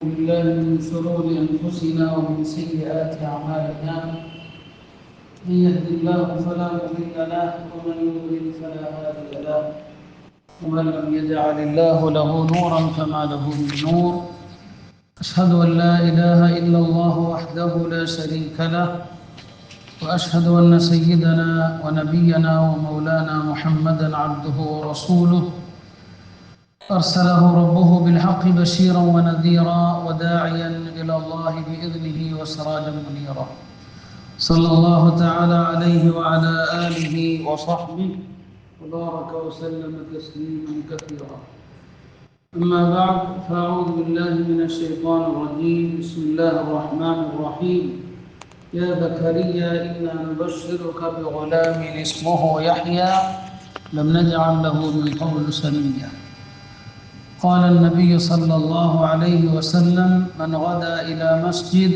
بالله من شرور أنفسنا ومن سيئات أعمالنا. من يهد الله فلا مضل له ومن يضلل فلا هادي له. ومن لم يجعل الله له نورا فما له من نور. أشهد أن لا إله إلا الله وحده لا شريك له، وأشهد أن سيدنا ونبينا ومولانا محمدا عبده ورسوله أرسله ربه بالحق بشيرا ونذيرا وداعيا إلى الله بإذنه وسراجا منيرا. صلى الله تعالى عليه وعلى آله وصحبه وبارك وسلم تسليما كثيرا. أما بعد، فأعوذ بالله من الشيطان الرجيم. بسم الله الرحمن الرحيم. يا زكريا إنا نبشرك بغلام اسمه يحيى لم نجعل له من قبل سميا. قال النبي صلى الله عليه وسلم: من غدا إلى مسجد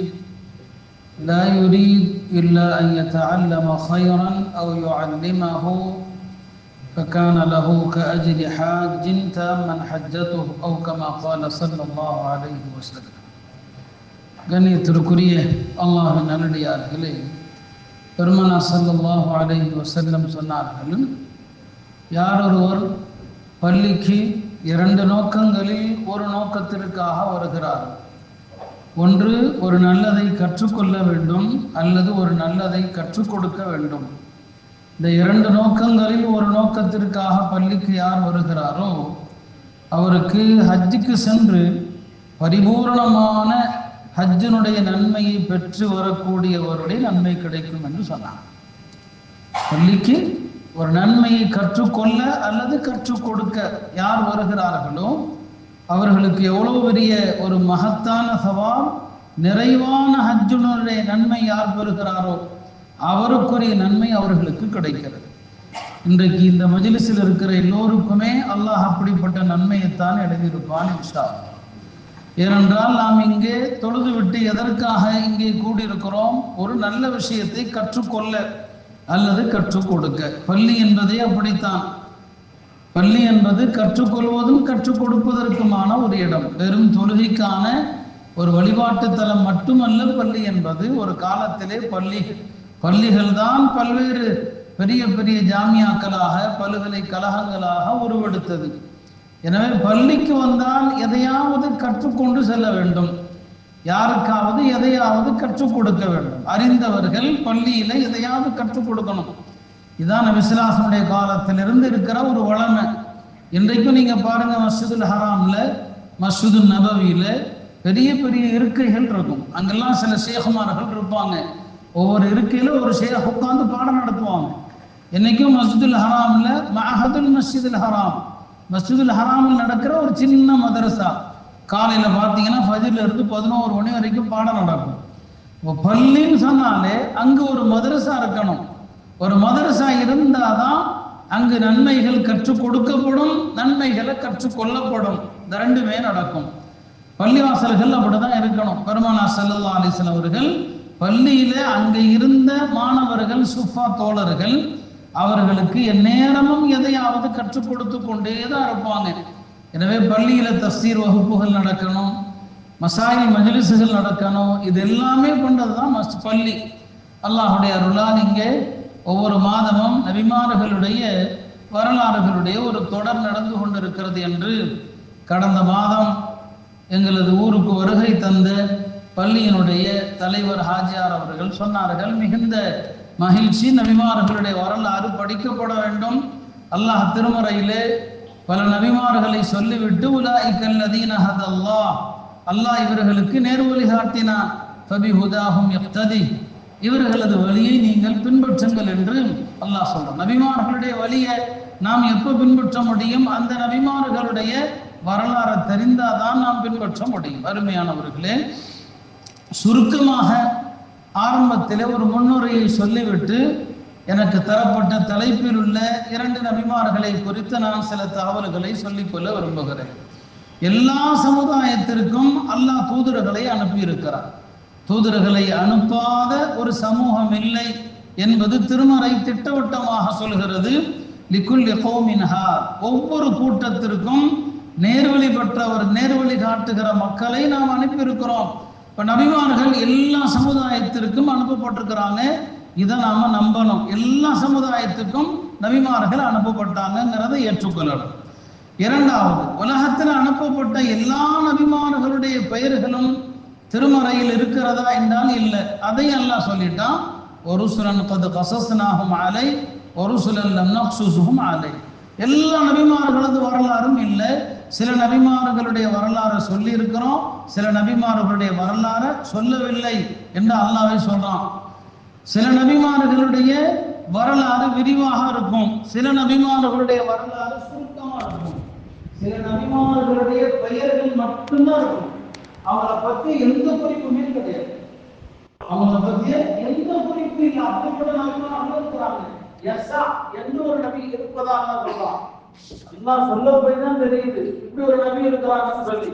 لا يريد إلا أن يتعلم خيرا أو يعلمه فكان له كأجر حاج تاما حجته أو كما قال صلى الله عليه وسلم. கண்ணியத்திற்குரிய அல்லாஹ்வின் நல்லடியார்களே, பெருமானார் ஸல்லல்லாஹு அலைஹி வஸல்லம் சொன்னார்கள், யாரொருவர் பள்ளிக்கு இரண்டு நோக்கங்களில் ஒரு நோக்கத்திற்காக வருகிறார். ஒன்று, ஒரு நல்லதை கற்றுக்கொள்ள வேண்டும், அல்லது ஒரு நல்லதை கற்றுக் கொடுக்க வேண்டும். இந்த இரண்டு நோக்கங்களில் ஒரு நோக்கத்திற்காக பள்ளிக்கு யார் வருகிறாரோ அவருக்கு ஹஜ்ஜுக்கு சென்று பரிபூர்ணமான ஹஜ்ஜினுடைய நன்மையை பெற்று வரக்கூடியவருடைய நன்மை கிடைக்கும் என்று சொன்னார். பள்ளிக்கு ஒரு நன்மையை கற்றுக்கொள்ள அல்லது கற்றுக் கொடுக்க யார் வருகிறார்களோ அவர்களுக்கு எவ்வளவு பெரிய ஒரு மகத்தான சவால், நிறைவான ஹஜ்ஜினுடைய நன்மை யார் பெறுகிறாரோ அவருக்குரிய நன்மை அவர்களுக்கு கிடைக்கிறது. இன்றைக்கு இந்த மஜ்லிஸில் இருக்கிற எல்லோருக்குமே அல்லாஹ் அப்படிப்பட்ட நன்மையைத்தான் எழுதியிருப்பான் இன்ஷா அல்லாஹ். ஏனென்றால் நாம் இங்கே தொழுது விட்டு எதற்காக இங்கே கூடியிருக்கிறோம்? ஒரு நல்ல விஷயத்தை கற்றுக்கொள்ள அல்லது கற்றுக் கொடுக்க. பள்ளி என்பதே அப்படித்தான். பள்ளி என்பது கற்றுக்கொள்வதும் கற்றுக் கொடுப்பதற்குமான ஒரு இடம். வெறும் தொழுகைக்கான ஒரு வழிபாட்டு தலம் மட்டுமல்ல பள்ளி என்பது. ஒரு காலத்திலே பள்ளிகள் தான் பல்வேறு பெரிய பெரிய ஜாமியாக்களாக பல்கலைக்கழகங்களாக உருவெடுத்தது. எனவே பள்ளிக்கு வந்தால் எதையாவது கற்றுக்கொண்டு செல்ல வேண்டும், யாருக்காவது எதையாவது கற்றுக் கொடுக்க வேண்டும். அறிந்தவர்கள் பள்ளியில எதையாவது கற்றுக் கொடுக்கணும். இதான் நபி ஸல்லல்லாஹு அலைஹி வஸல்லம் காலத்திலிருந்து இருக்கிற ஒரு வளமை. இன்றைக்கும் நீங்க பாருங்க, மஸ்ஜிதுல் ஹராம்ல மஸ்ஜிது நபவியில பெரிய பெரிய இருக்கைகள் இருக்கும். அங்கெல்லாம் சில ஷேகுமார்கள் இருப்பாங்க. ஒவ்வொரு இருக்கையில ஒரு ஷேக் உட்கார்ந்து பாடம் நடத்துவாங்க. என்னைக்கும் மஸ்ஜிதுல் ஹராம்ல மஅஹதுல் மஸ்ஜிதுல் ஹராம், மஸ்ஜிதுல் ஹராமில் நடக்கிற ஒரு சின்ன மதரசா. காலையில பார்த்தீங்கன்னா ஃபஜ்ர்ல இருந்து 11 மணி வரைக்கும் பாடம் நடக்கும். இப்போ பள்ளின்னு சொன்னாலே அங்கு ஒரு மதரசா இருக்கணும். ஒரு மதரசா இருந்தாதான் அங்கு நன்மைகள் கற்றுக் கொடுக்கப்படும், நன்மைகளை கற்றுக் கொள்ளப்படும். இந்த ரெண்டுமே நடக்கும். பள்ளிவாசல்கள் அப்படிதான் இருக்கணும். பெருமானார் ஸல்லல்லாஹு அலைஹி வஸல்லம் அவர்கள் பள்ளியில அங்கே இருந்த மாணவர்கள், சுஃபா தோழர்கள், அவர்களுக்கு எந்நேரமும் எதையாவது கற்றுக் கொடுத்து கொண்டே தான் இருப்பாங்க. எனவே பள்ளியில தஃசீர் வகுப்புகள் நடக்கணும், மசாயில் மஜ்லிஸுகள் நடக்கணும். இது எல்லாமே கொண்டதுதான் பள்ளி. அல்லாஹுடைய அருளால் இங்கே ஒவ்வொரு மாதமும் நபிமார்களுடைய வரலாறுகளுடைய ஒரு தொடர் நடந்து கொண்டிருக்கிறது என்று கடந்த மாதம் எங்களது ஊருக்கு வருகை தந்த பள்ளியினுடைய தலைவர் ஹாஜியார் அவர்கள் சொன்னார்கள். மிகுந்த மகிழ்ச்சி, நபிமார்களுடைய வரலாறு படிக்கப்பட வேண்டும். அல்லாஹ் திருமறையிலே பல நபிமார்களை சொல்லிவிட்டு உலாயிகல் லதீன ஹதல்லாஹ், அல்லாஹ் இவர்களுக்கு நேர்வழி காட்டினான், ஃபபிஹுதாஹும் யக்ததி, இவர்களது வழியை நீங்கள் பின்பற்றுங்கள் என்று அல்லாஹ் சொல்றான். நபிமார்களுடைய வழியை நாம் எப்போ பின்பற்ற முடியும்? அந்த நபிமார்களுடைய வரலாறை தெரிந்தாதான் நாம் பின்பற்ற முடியும். அருமையானவர்களே, சுருக்கமாக ஆரம்பத்திலே ஒரு முன்னுரையை சொல்லிவிட்டு எனக்கு தரப்பட்ட தலைப்பில் உள்ள 2 நபிமார்களை குறித்து நான் சில தகவல்களை சொல்லிக்கொள்ள விரும்புகிறேன். எல்லா சமுதாயத்திற்கும் அல்லாஹ் தூதர்களை அனுப்பியிருக்கிறார். தூதர்களை அனுப்பாத ஒரு சமூகம் இல்லை என்பது திருமறை திட்டவட்டமாக சொல்கிறது. லிகுல்லி கௌமின் ஹாத், ஒவ்வொரு கூட்டத்திற்கும் நேர்வழி பெற்றவர், நேர்வழி காட்டுகிற மக்களை நாம் அனுப்பியிருக்கிறோம். இப்போ நபிமார்கள் எல்லா சமுதாயத்திற்கும் அனுப்பப்பட்டிருக்கிறாங்க. இதை நாம நம்பணும். எல்லா சமுதாயத்துக்கும் நபிமார்கள் அனுப்பப்பட்டாங்கிறத ஏற்றுக்கொள்ளணும். இரண்டாவது, உலகத்தில் அனுப்பப்பட்ட எல்லா நபிமார்களுடைய பெயர்களும் திருமறையில் இருக்கிறதா என்றால் இல்லை. அதையும் அல்லாஹ் சொல்லிட்டான், ஒரு சுலன் கது கசஸ்னாஹும் அலை ஒரு சுலன் லம் நக்சுசுஹும் அலை. எல்லா நபிமார்களது வரலாறும் இல்லை. சில நபிமார்களுடைய வரலாறை சொல்லி இருக்கிறோம், சில நபிமார்களுடைய வரலாறை சொல்லவில்லை என்று அல்லாஹ்வே சொல்றான். சில நபிமார்களுடைய வரலாறு விரிவாக இருக்கும், சில நபிமார்களுடைய வரலாறு சுருக்கமா இருக்கும். சில நபிமார்களுடைய பெயர்கள் மட்டும்தான் இருக்கும், அவங்களை பத்தி எந்த குறிப்புமே கிடையாது. அவங்களை பத்தி எந்த குறிப்பு இல்லை. அப்படிப்பட்ட நபிமார்கள் இருக்கிறாங்க. யஸா எந்த ஒரு நபி இருப்பதாக சொல்லலாம். அல்லாஹ் சொல்ல போய் தான் தெரியுது இப்படி ஒரு நபி இருக்கிறாங்கன்னு சொல்லி.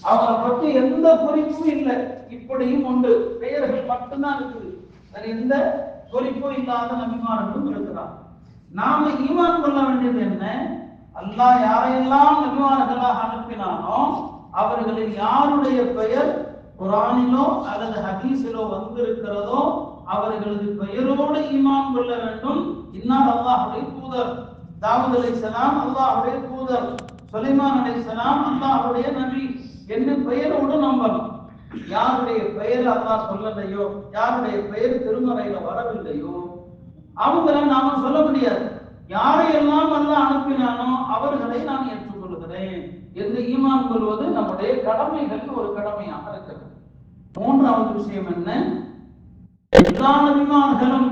அவங்களை பத்தி எந்த குறிப்பும் இல்லை. இப்படியும் உண்டு, பெயர்கள் மட்டும்தான் இருக்குது. எந்த குறிப்பும் இல்லாத நபிமார்களும் இருக்கிறார். நாம ஈமான் கொள்ள வேண்டியது என்ன? அல்லாஹ் யாரையெல்லாம் நபிமார்களாக அனுப்பினானோ அவர்களில் யாருடைய பெயர் குர்ஆனிலோ அல்லது ஹதீஸிலோ வந்திருக்கிறதோ அவர்களது பெயரோடு ஈமான் கொள்ள வேண்டும். இன்னார் அல்லாஹ்வுடைய தூதர், தாவூத் அலைஹிஸ்ஸலாம் அல்லாஹ்வுடைய தூதர், சுலைமான் அலைஹிஸ்ஸலாம் அல்லாஹ்வுடைய நபி என்று பெயரோடு நம்பணும். யாருடைய பெயர் அல்லாஹ் சொல்லலையோ, யாருடைய பெயர் திருமறையில வரவில்லையோ அவங்களை நாம சொல்ல முடியாது. யாரையெல்லாம் அல்லாஹ் அனுப்பினானோ அவர்களை நான் ஏற்றுக்கொள்கிறேன் என்று ஈமான் கொள்வது நம்முடைய கடமைகள் ஒரு கடமையாக இருக்கிறது. மூன்றாவது விஷயம் என்ன? எல்லா நபிமார்களும்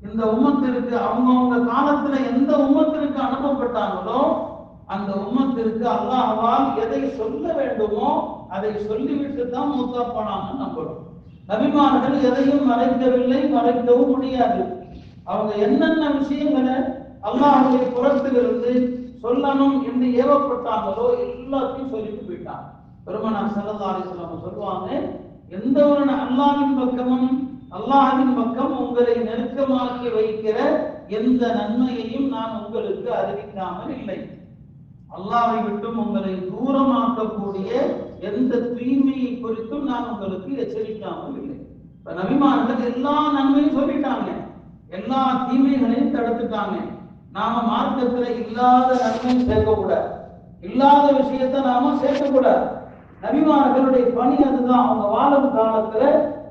இந்த உம்மத்திற்கு அவங்கவுங்க காலத்துல எந்த உம்மத்திற்கு அனுப்பப்பட்டாங்களோ அந்த உம்மத்திற்கு அல்லாஹ்வால் எதை சொல்ல வேண்டுமோ அதை சொல்லிவிட்டு தான் மூத்தா போனாங்க நம்பணும். நபிமார்கள் எதையும் மறைக்கவில்லை, மறைக்கவும் முடியாது. அவங்க என்னென்ன விஷயங்களை அல்லாஹ்வுடைய புறத்திலிருந்து சொல்லணும் என்று ஏவப்பட்டாங்களோ எல்லாத்தையும் சொல்லிட்டு போயிட்டாங்க. பெருமானார் ஸல்லல்லாஹு அலைஹி வஸல்லம் சொல்லுவாங்க, எந்த ஒரு அல்லாஹ்வின் பக்கமும் அல்லாஹ்வின் பக்கம் உங்களை நெருக்கமாக்கி வைக்கிற எந்த நன்மையையும் நான் உங்களுக்கு அறிவிக்காமல் இல்லை. அல்லாஹ்வை விட்டும் உங்களை தூரமாக்கக்கூடிய எந்த தீமையை குறித்தும் நான் உங்களுக்கு எச்சரிக்காமல் இல்லை. இப்ப நபிமார்கள் எல்லா நன்மையும் சொல்லிட்டாங்க, எல்லா தீமைகளையும் தடுத்துட்டாங்க. நாம மார்க்கத்துல இல்லாத நன்மையும் சேர்க்கக்கூடாது, இல்லாத விஷயத்தை நாம சேர்க்கக்கூடாது. நபிமார்களுடைய பணி அதுதான். அவங்க வாழும் காலத்துல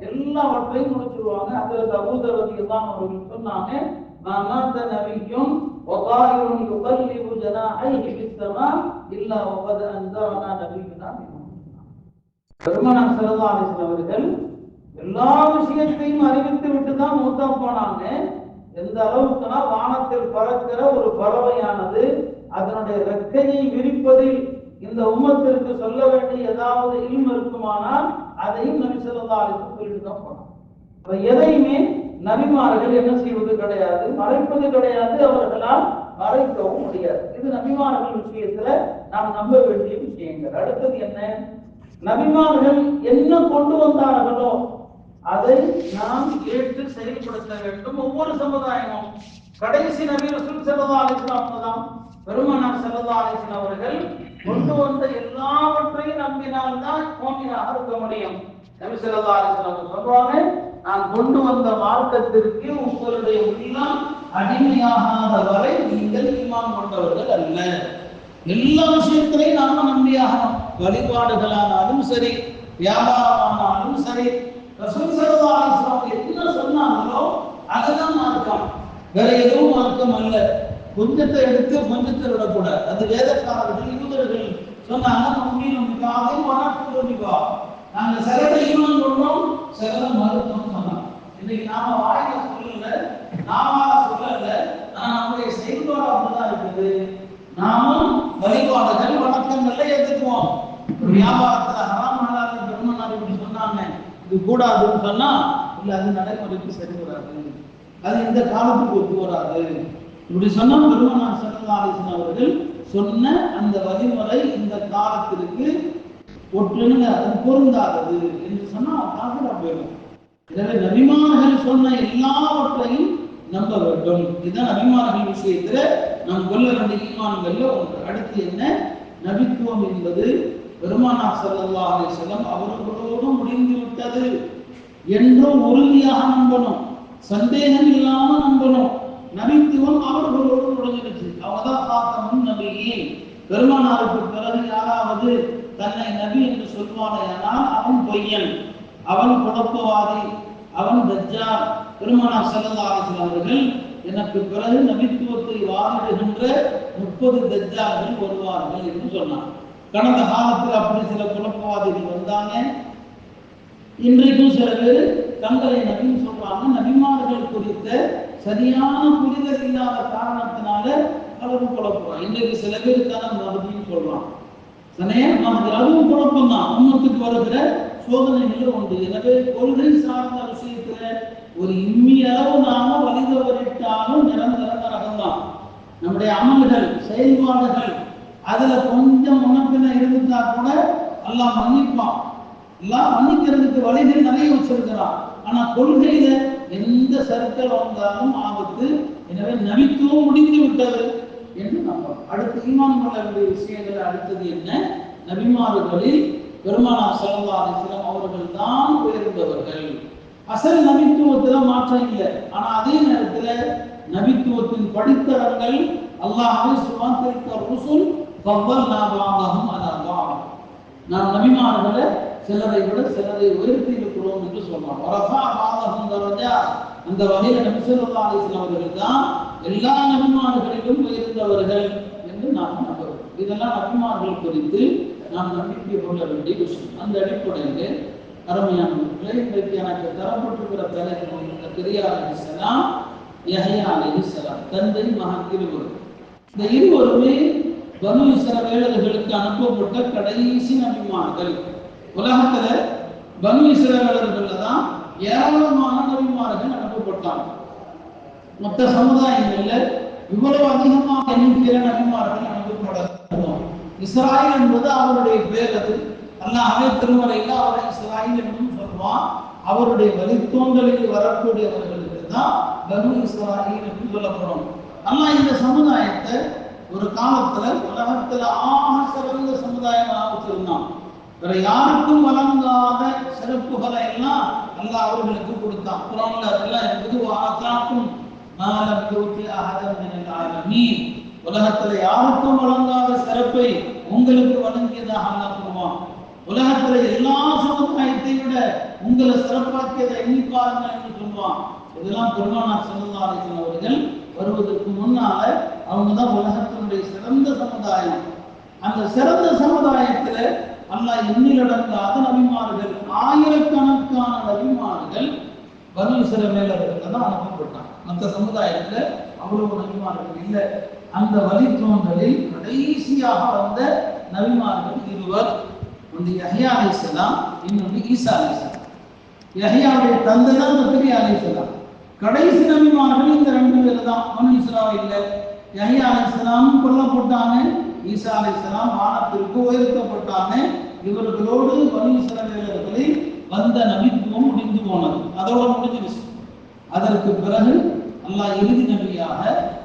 எல்லாவற்றையும் முடிச்சிருவாங்க. அதுல அபூதர் ரலியல்லாஹு அன்ஹு சொன்னாங்க, மாமாத நபியும் வகாயிரும் யுகல்லிபு ஜனாஹைஹி ஃபிஸ்ஸமா இல்லா வகத் அன்ஸானா நபியுனா மின்ஹும். பெருமானார் ஸல்லல்லாஹு அலைஹி வஸல்லம் அவர்கள் எல்லா விஷயத்தையும் அறிவித்து விட்டு தான் மூத்தா போனாங்க. எந்த அளவுக்குனா வானத்தில் பறக்கிற ஒரு பறவையானது அதனுடைய ரெக்கையை விரிப்பதில் இந்த உம்மத்திற்கு சொல்ல வேண்டிய ஏதாவது இல்மு இருக்குமானால் அதையும் நபி ஸல்லல்லாஹு அலைஹி வஸல்லம் சொல்லிட்டு தான் போனாங்க. எதையுமே நபிமார்கள் என்ன செய்வது கிடையாது, மறைப்பது கிடையாது, அவர்களால் மறைக்கவும் முடியாது. இது நபிமார்கள் விஷயத்துல நாம் நம்ப வேண்டிய விஷயங்கள். அடுத்தது என்ன? நபிமார்கள் என்ன கொண்டு வந்தார்களோ அதை நாம் ஏற்று செயல்படுத்த வேண்டும் ஒவ்வொரு சமுதாயமும். கடைசி நபி ரசூல் ஸல்லல்லாஹு அலைஹி வஸல்லம் தான். பெருமானார் ஸல்லல்லாஹு அலைஹி வஸல்லம் அவர்கள் கொண்டு வந்த எல்லாவற்றையும் நம்பினால்தான் முஃமினாக இருக்க முடியும். நபி ஸல்லல்லாஹு அலைஹி வஸல்லம் சொல்றாங்க, நான் கொண்டு வந்த மார்க்கத்திற்கு உங்களுடைய உள்ளம் அடிமையாகாத வரை நீங்கள் ஈமான் கொண்டவர்கள் அல்ல. எல்லா விஷயத்திலையும் நாம நம்பியாகணும். வழிபாடுகளானாலும் சரி, வியாபாரமானாலும் சரி, ரசூல் ஸல்லல்லாஹு அலைஹி வஸல்லம் என்ன சொன்னாங்களோ அதுதான் மார்க்கம், வேற எதுவும் மார்க்கம் அல்ல. கொஞ்சத்தை எடுத்து கொஞ்சத்தை விடக்கூடாது. அது வேதக்காரர்கள் யூதர்கள் சொன்னாங்க, நாங்க சிலரை ஈமான் கொண்டோம், சிலரை மறுத்தோம் சொன்னாங்க. இன்னைக்கு நாம வாயில சொல்லல, நாம சொல்லல, ஆனா நம்முடைய செயல்பாடு அப்படிதான் இருக்குது. நாமும் வழிபாடுகள் வணக்கங்கள்ல ஏத்துக்குவோம். வியாபாரத்துல ஹராம் ஹலால் பெருமானார் இப்படி சொன்னாங்க, இது கூடாதுன்னு சொன்னா இல்ல அது நடைமுறைக்கு சரி வராது, அது இந்த காலத்துக்கு ஒத்து வராது. இப்படி சொன்னா பெருமானார் ஸல்லல்லாஹு அலைஹி வஸல்லம் அவர்கள் சொன்ன அந்த வழிமுறை இந்த காலத்திற்கு ஒற்றுங்க அது பொருந்தாதது என்று சொன்னா காஃபிரா போயிடும். எனவே நபிமார்கள் சொன்ன எல்லாவற்றையும் நம்ப வேண்டும். இதுதான் நபிமார்கள் விஷயத்துல நாம் கொள்ள வேண்டிய ஈமான்கள்ல ஒன்று. அடுத்து என்ன? நபித்துவம் என்பது பெருமானார் ஸல்லல்லாஹு அலைஹி வஸல்லம் அவர்களோடு முடிந்து விட்டது என்றும் உறுதியாக நம்பணும், சந்தேகம் இல்லாம நம்பணும். நபித்துவம் அவர்களோடு முடிஞ்சிருச்சு. அவங்கதான் காத்தமுன் நபியின். பெருமானாருக்கு பிறகு யாராவது தன்னை நபி என்று சொல்வானேயானால் அவன் பொய்யன், அவன் குழப்பவாதி, அவன் தஜ்ஜால். பெருமானார் ஸல்லல்லாஹு அலைஹி வஸல்லம் அவர்கள் எனக்கு பிறகு நபித்துவத்தை வாதிடுகின்ற 30 தஜ்ஜால்கள் வருவார்கள் என்று சொன்னார். கடந்த காலத்தில் அப்படி சில குழப்பவாதிகள் வந்தாங்க. இன்றைக்கும் சில பேர் தங்களை நபின்னு சொல்றாங்க. நபிமார்கள் குறித்த சரியான புரிதல் இல்லாத காரணத்தினால பலரும் குழப்பம். இன்றைக்கு சில பேர் தான் நபின்னு சொல்றான். அதுவும் குழப்பம் தான். உம்மத்துக்கு வருகிற சோதனைகள் உண்டு. எனவே கொள்கை சார்ந்த விஷயத்துல ஒரு இம்மி அளவு நாம வலிதவரிட்டாலும் நிரந்தர நரகம்தான். நம்முடைய அமல்கள், செயல்பாடுகள் அதுல கொஞ்சம் முன்னப்பின இருந்துட்டா கூட அல்லாஹ் மன்னிப்பான். எல்லாம் மன்னிக்கிறதுக்கு வழிகள் நிறைய வச்சிருக்கிறான். ஆனா கொள்கையில எந்த சர்க்கல் வந்தாலும் ஆபத்து. எனவே நபித்துவம் முடிந்து விட்டது என்று நம்பலாம். அடுத்து ஈமான் கொள்ளக்கூடிய விஷயங்கள் அடுத்தது என்ன? நபிமார்களில் பெருமானார் ஸல்லல்லாஹு அலைஹி வஸல்லம் அவர்கள் தான் உயர்ந்தவர்கள். அசல் நபித்துவத்துல மாற்றம் இல்லை. ஆனா அதே நேரத்துல நபித்துவத்தின் படித்தரங்கள் அல்லாஹ்வே சுப்ஹானஹு வ தஆலா ருசுல் ஃபவ்வல்னா பஅதஹும் அலா பஅத். நாம் நபிமார்களை சிலரை விட சிலரை உயர்த்தி இருக்கிறோம் என்று சொல்றான். வரஃபா பஅதஹும் தரஜாத். அந்த வகையில் நபி ஸல்லல்லாஹு அலைஹி வஸல்லம் அவர்கள் தான் எல்லா நபிமார்களிலும் உயர்ந்தவர்கள் என்று நாம் நம்புகிறோம். இதெல்லாம் நபிமார்கள் குறித்து நாம் நம்பிக்கை கொள்ள வேண்டிய விஷயம். அந்த அடிப்படையில் அருமையானவர்களே, இன்றைக்கு எனக்கு தரப்பட்டிருக்கிற தலைவர் ஜக்கரியா அலைஹிஸ்ஸலாம், யஹ்யா அலைஹிஸ்ஸலாம், தந்தை மகன் இருவர். இந்த இருவருமே பனு இஸ்ரவேலர்களுக்கு அனுப்பப்பட்ட கடைசி நபிமார்கள். உலகத்துல பனு இஸ்ரவேலர்கள்ல தான் ஏராளமான நபிமார்கள் அனுப்பப்பட்டாங்க. மற்ற சமுதாயங்கள்ல இவ்வளவு அதிகமாக எண்ணிக்கையில நபிமார்கள் அனுப்பப்படணும். இஸ்ராயல் என்பது அவருடைய பேர். அது அல்லாஹ்வே திருமறையில அவரை இஸ்ராயல் என்றும் சொல்வான். அவருடைய வழித்தோன்றலில் வரக்கூடியவர்களுக்கு தான் பனு இஸ்ராயல் என்று சொல்லப்படும். அல்லாஹ் இந்த சமுதாயத்தை ஒரு காலத்துல உலகத்துல சிறந்த சமுதாயமாக வச்சிருந்தான். வேற யாருக்கும் வழங்காத சிறப்புகளை எல்லாம் அல்லாஹ் அவர்களுக்கு கொடுத்தான். குர்ஆன்ல அதெல்லாம் இருக்குது. வாத்தாக்கும் மாலம் யூதி அஹதம் மினல் ஆலமீன். உலகத்துல யாருக்கும் வழங்காத சிறப்பை உங்களுக்கு வழங்கியதாக அல்லாஹ் கூறுவான். உலகத்துல எல்லா சமுதாயத்தை விட உங்களை சிறப்பாக்கியதை எண்ணி பாருங்கள் என்று சொல்லுவான். இதெல்லாம் பெருமானார் ஸல்லல்லாஹு அலைஹி வஸல்லம் அவர்கள் வருவதற்கு முன்னால அவங்க தான் உலகத்தினுடைய சிறந்த சமுதாயம். அந்த சிறந்த சமுதாயத்துல அல்லாஹ் எண்ணிலடங்காத நபிமார்கள், ஆயிரக்கணக்கான நபிமார்கள் பனு இஸ்ரவேலர்களுக்கு தான் அனுப்பப்பட்டாங்க. மற்ற சமுதாயத்துல அவ்வளவு நபிமார்கள் இல்லை. அந்த வழித்தோன்றலில் கடைசியாக வந்த நபிமார்கள் இருவர். ஒன்று யஹ்யா அலைஹிஸ்ஸலாம், இன்னொன்று ஈசா அலைஹிஸ்ஸலாம். யஹ்யாவுடைய தந்தை தான் ஜக்கரியா அலைஹிஸ்ஸலாம். கடைசி நபிமார்கள் இந்த ரெண்டு பேர் தான். பனு இஸ்ராயீல்ல யஹ்யா அலைஹிஸ்ஸலாம் கொல்லப்பட்டாங்க, ஈசா அலைஹிஸ்ஸலாம் வானத்திற்கு உயர்த்தப்பட்டாங்க. இவர்களோடு பனு இஸ்ரவேலர்களில் வந்த நபித்துவம் முடிந்து போனது. அதோட முடிஞ்சிருச்சு. அதற்கு பிறகு அல்லாஹ் இறுதி நபியாக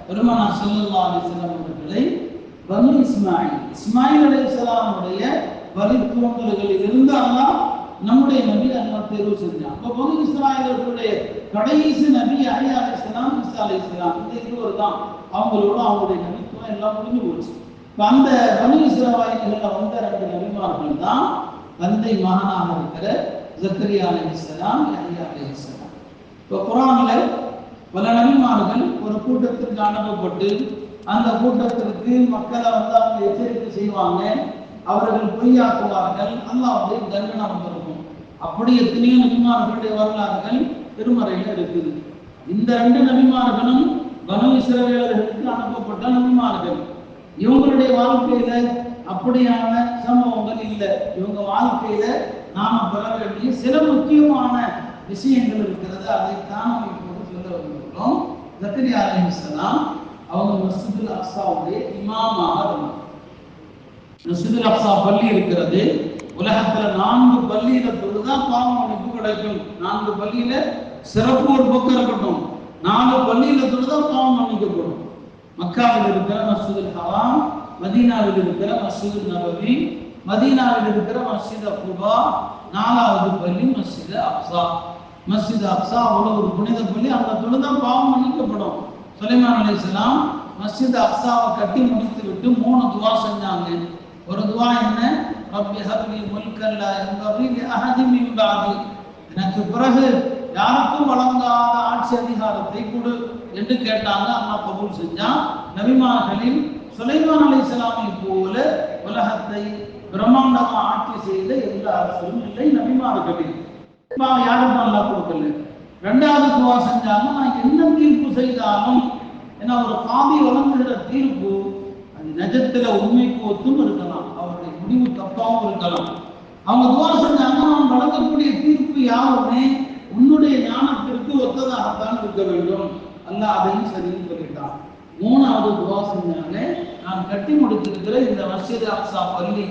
பெருமானார் ஸல்லல்லாஹு அலைஹி வஸல்லம் அவர்களை பனு இஸ்மாயில் அலைஹிஸ்ஸலாமுடைய வழித்தோன்றல்களில் இருந்து அல்லாஹ் நம்முடைய நபி அல்லாஹ் தேர்வு செஞ்சான். அப்ப பனு இஸ்ராயேலர்களுடைய கடைசி நபி யஹ்யா அலைஹிஸ்ஸலாம், ஈசா அலைஹிஸ்ஸலாம், இந்த இருவர் தான். அவங்களோட அவங்களுடைய நபித்துவம் எல்லாம் முடிஞ்சு போச்சு. அந்த பனு இஸ்ராயேல்கள்ல வந்த ரெண்டு நபிமார்கள் தான் தந்தை மகனாக இருக்கிற ஜக்கரியா அலைஹிஸ்ஸலாம், யஹ்யா அலைஹிஸ்ஸலாம். இப்போ குர்ஆன்ல பல நபிமார்கள் ஒரு கூட்டத்திற்கு அனுப்பப்பட்டு அந்த கூட்டத்திற்கு மக்களை அவங்க எச்சரிக்கை செய்வாங்க. அவர்கள் பொய்யாக்குவார்கள். அல்லாஹ்வுடைய தண்டனை வந்திருக்கும். அப்படி எத்தனையோ நபிமார்களுடைய வரலாறுகள் திருமறையில இருக்குது. இந்த ரெண்டு நபிமார்களும் பனு இஸ்ரவேலர்களுக்கு அனுப்பப்பட்ட நபிமார்கள். இவங்களுடைய வாழ்க்கையில அப்படியான சம்பவங்கள் இல்லை. இவங்க வாழ்க்கையில நாம பெற வேண்டிய சில முக்கியமான விஷயங்கள் இருக்கிறது. அதைத்தான் நம்ம இப்போது சொல்ல வந்துள்ளோம். ஜக்கரியா அலைஹிஸ்ஸலாம் அவங்க மஸ்ஜிதுல் அக்ஸாவுடைய இமாமாக இருந்தாங்க. மஸ்ஜிதுல் அக்ஸா பள்ளி இருக்கிறது. உலகத்துல 4 பள்ளியில தொழுதான் பாவ மன்னிப்பு கிடைக்கும். 4 பள்ளியில சிறப்பு ஒரு பக்கம் இருக்கட்டும். 4 பள்ளியில தொழுதான் பாவம் மன்னிக்கப்படும். மக்காவில் இருக்கிற மஸ்ஜிதுல் ஹராம், மதீனாவில் இருக்கிற மஸ்ஜித் நபவி, மதீனாவில் இருக்கிற மஸ்ஜித் குபா, 4வது பள்ளி மஸ்ஜித் அக்ஸா. மஸ்ஜித் அக்ஸா அவ்வளவு ஒரு புனித பள்ளி, அங்க தொழுதா பாவம் மன்னிக்கப்படும். சுலைமான் அலைஹிஸ்ஸலாம் மஸ்ஜித் அக்ஸாவை கட்டி முடித்து விட்டு 3 துவா செஞ்சாங்க. ஒரு துவா என்ன? ரப்பி ஹப்லி முல்கன் லா யன்பகி லி அஹதின் மின் பஅதி, எனக்கு பிறகு யாருக்கும் வழங்காத ஆட்சி அதிகாரத்தை கொடு என்று கேட்டாங்க. அல்லாஹ் கபூல் செஞ்சான். நபிமார்களில் சுலைமான் அலைஹிஸ்ஸலாமை போல உலகத்தை பிரம்மாண்டமா ஆட்சி செய்த எந்த அரசரும் இல்லை நபிமார்களில். யாருக்கும் அல்லாஹ் கொடுக்கல. 2வது துவா செஞ்சாங்க, நான் என்ன தீர்ப்பு செய்தாலும், ஏன்னா ஒரு காதி வழங்குகிற தீர்ப்பு அது நிஜத்துல உண்மைக்கு ஒத்தும் இருக்கலாம், அவருடைய முடிவு தப்பாவும் இருக்கலாம். அவங்க துவா செஞ்சாங்க, நான் வழங்கக்கூடிய தீர்ப்பு யாருமே உன்னுடைய ஞானத்திற்கு ஒத்ததாகத்தான் இருக்க வேண்டும், அல்லாஹ் அதையும் சரின்னு சொல்லிட்டான். 3வது துவா செஞ்சாங்க, நான் கட்டி முடித்திருக்கிற இந்த மஸ்ஜித் அக்ஸா பள்ளி,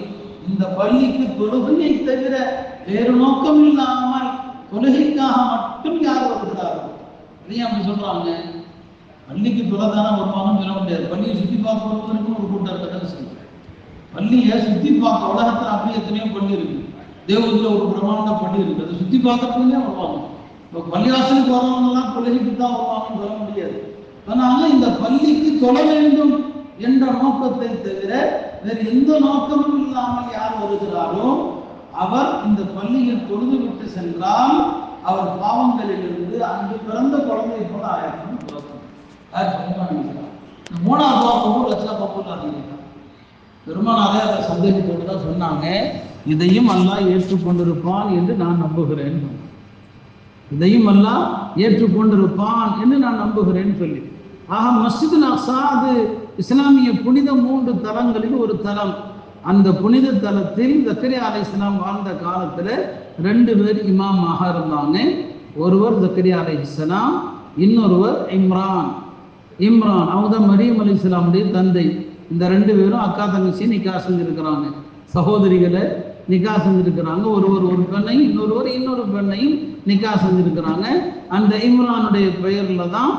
இந்த பள்ளிக்கு தொழுகையை தவிர வேறு நோக்கம் இல்லாமல் தொழுகைக்காக மட்டும் யார் வருகிறார்கள்? ஏன் அப்படி சொல்றாங்க? பள்ளிக்கு தொலைதானே வருவாங்கன்னு சொல்ல முடியாது. பள்ளியை சுத்தி பார்க்க வருவதற்கும் ஒரு கூட்டம் இருக்கதான் செய்யும். பள்ளியை சுத்தி பார்க்க உலகத்துல அப்படியே எத்தனையோ பள்ளி இருக்கு. தேவத்துல ஒரு பிரமாண்ட பள்ளி இருக்கு, அதை சுத்தி பார்க்கறதுக்கே வருவாங்க. இப்போ பள்ளிவாசலுக்கு வரவங்க எல்லாம் தொழுகைக்கு தான் வருவாங்கன்னு சொல்ல முடியாது. அதனால இந்த பள்ளிக்கு தொழ வேண்டும் என்ற நோக்கத்தை தவிர வேறு எந்த நோக்கமும் இல்லாமல் யார் வருகிறாரோ அவர் இந்த பள்ளியில் தொழுது விட்டு சென்றால் அவர் பாவங்களிலிருந்து அங்கு பிறந்த குழந்தை போல ஆயிரம். 3வது லட்சம் பெருமானாரே அதை சந்தேகத்தோடு தான் சொன்னாங்க, இதையும் அல்லாஹ் ஏற்றுக்கொண்டிருப்பான் என்று நான் நம்புகிறேன், இதையும் அல்லாஹ் ஏற்றுக்கொண்டிருப்பான் என்று நான் நம்புகிறேன்னு சொல்லி. ஆக மஸ்ஜிதுல் அக்ஸா அது இஸ்லாமிய புனித 3 தலங்களில் ஒரு தலம். அந்த புனித தலத்தில் ஜக்கரியா அலைஹிஸ்ஸலாம் வாழ்ந்த காலத்துல 2 பேர் இமாமாக இருந்தாங்க. ஒருவர் ஜக்கரியா அலைஹிஸ்ஸலாம், இன்னொருவர் இம்ரான். அவங்க தான் மரியம் அலைஹிஸ்ஸலாமுடைய தந்தை. இந்த 2 பேரும் அக்கா தங்கச்சி நிக்கா செஞ்சிருக்கிறாங்க, சகோதரிகளை நிக்கா செஞ்சிருக்கிறாங்க. ஒருவர் ஒரு பெண்ணையும் இன்னொரு பெண்ணையும் நிக்கா செஞ்சிருக்கிறாங்க. அந்த இம்ரானுடைய பெயர்ல தான்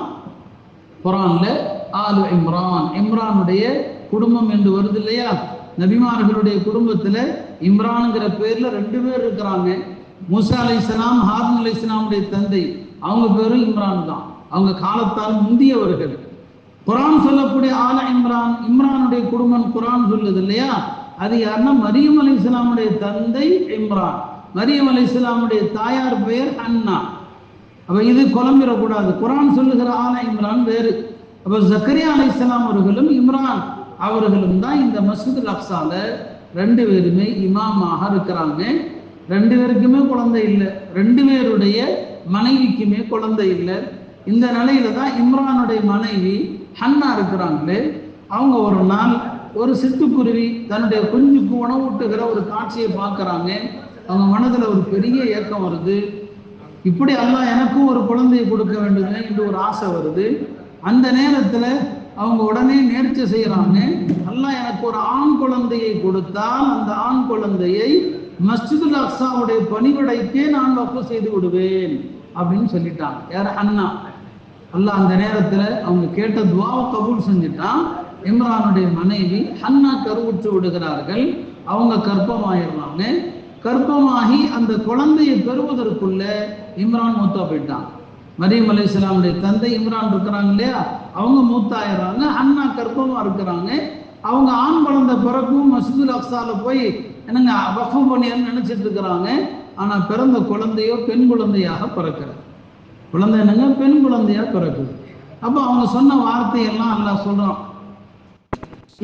குர்ஆன்ல ஆலு இம்ரான், இம்ரானுடைய குடும்பம் என்று வருது இல்லையா? நபிமார்களுடைய குடும்பத்துல இம்ரான்ங்கிற பேர்ல 2 பேர் இருக்கிறாங்க. மூசா அலைஹிஸ்ஸலாம், ஹாரூன் அலைஹிஸ்ஸலாமுடைய தந்தை, அவங்க பேரும் இம்ரான் தான். அவங்க காலத்தால் முந்தியவர்கள். குர்ஆன் சொல்லக்கூடிய ஆல இம்ரான், இம்ரானுடைய குடும்பம் குர்ஆன் சொல்லுது இல்லையா? அது யாருன்னா மரியம் அலைஹிஸ்ஸலாமுடைய தந்தை இம்ரான், மரியம் அலைஹிஸ்ஸலாமுடைய தாயார் பெயர் அன்னா. அப்ப இது குழம்பிடக்கூடாது. குர்ஆன் சொல்லுகிற ஆல இம்ரான் வேறு. அப்ப ஜக்கரியா அலைஹிஸ்ஸலாம் அவர்களும் இம்ரான் அவர்களும் தான் இந்த மஸ்ஜிதுல் அக்ஸால 2 பேருமே இமாமாக இருக்கிறாங்க. 2 பேருக்குமே குழந்தை இல்லை, 2 பேருடைய மனைவிக்குமே குழந்தை இல்லை. இந்த நிலையில தான் இம்ரானுடைய மனைவி ஹன்னா இருக்கிறாங்களே, அவங்க ஒரு நாள் ஒரு சிட்டுக்குருவி தன்னுடைய குஞ்சுக்கு உணவூட்டுகிற ஒரு காட்சியை பார்க்கறாங்க. அவங்க மனதுல ஒரு பெரிய ஏக்கம் வருது, இப்படி அல்லாஹ் எனக்கும் ஒரு குழந்தையை கொடுக்க வேண்டுமே என்று ஒரு ஆசை வருது. அந்த நேரத்துல அவங்க உடனே நேர்ச்சை செய்யறாங்க, அல்லாஹ் எனக்கு ஒரு ஆண் குழந்தையை கொடுத்தால் அந்த ஆண் குழந்தையை மஸ்ஜிதுல் அக்ஸாவுடைய பணிவிடைக்கே நான் வக்ஃப் செய்து விடுவேன் அப்படின்னு சொல்லிட்டாங்க. யார்? அண்ணா. அல்லாஹ் அந்த நேரத்துல அவங்க கேட்ட துஆவை கபூல் செஞ்சுட்டான். இம்ரானுடைய மனைவி ஹன்னா கருவுற்று விடுகிறார்கள். அவங்க கர்ப்பமாயிடுறாங்க. கர்ப்பமாகி அந்த குழந்தையை பெறுவதற்குள்ள இம்ரான் மூத்தா போயிட்டான். மரியம் அலைஹிஸ்ஸலாமுடைய தந்தை இம்ரான் இருக்கிறாங்க இல்லையா, அவங்க மூத்தாயிடுறாங்க. அண்ணா கர்ப்பமா இருக்கிறாங்க. அவங்க ஆண் குழந்தை பிறக்கும் மஸ்ஜிதுல் அக்ஸால போய் என்னங்க வக்ஃப் பண்ணியான்னு நினைச்சிட்டு இருக்கிறாங்க. ஆனா பிறந்த குழந்தையோ பெண் குழந்தையாக பிறக்கிறது. குழந்தை என்னங்க? பெண் குழந்தையா பிறக்குது. அப்போ அவங்க சொன்ன வார்த்தையெல்லாம் அல்லாஹ் சொல்றான்,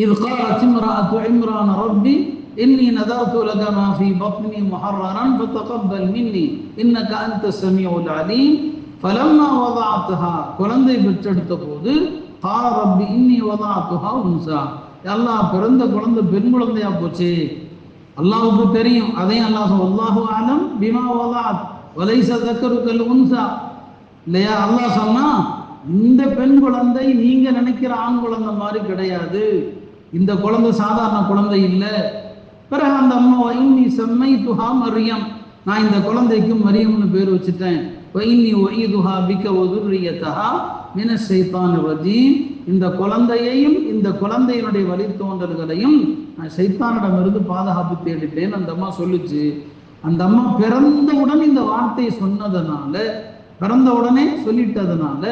இது قالت امرأة عمران ربي إني نذرت لك ما في بطني محررا فتقبل مني إنك أنت السميع العليم فلما وضعتها குழந்தை பெற்றெடுத்த போது قال ربي إني وضعتها أنثى, அல்லாஹ் பிறந்த குழந்தை பெண் குழந்தையா போச்சு, அல்லாஹ்வுக்கு தெரியும். அதையும் அல்லாஹ் சொல்ல, அல்லாஹு அலம் பிமா வதஅத் வலைஸ ذكرُ كالأنثى இல்லையா? அல்லாஹ் சொன்னா இந்த பெண் குழந்தை நீங்க நினைக்கிற ஆண் குழந்தை மாதிரி கிடையாது, இந்த குழந்தை சாதாரண குழந்தை இல்லை. பிறகு அந்த அம்மா இன்னி சம்மைதுஹா மரியம், நான் இந்த குழந்தைக்கு மரியம்னு பேர் வச்சுட்டேன். இன்னி உஈதுஹா பிக வ ذُرِّيَّتَهَا மினஷ் ஷைத்தானிர் ரஜீம், இந்த குழந்தையையும் இந்த குழந்தையினுடைய வழித்தோன்றல்களையும் நான் சைத்தானிடமிருந்து பாதுகாப்பு தேடிட்டேன் அந்த அம்மா சொல்லுச்சு. அந்த அம்மா பிறந்தவுடன் இந்த வார்த்தையை சொன்னதுனால, பிறந்த உடனே சொல்லிட்டதுனால,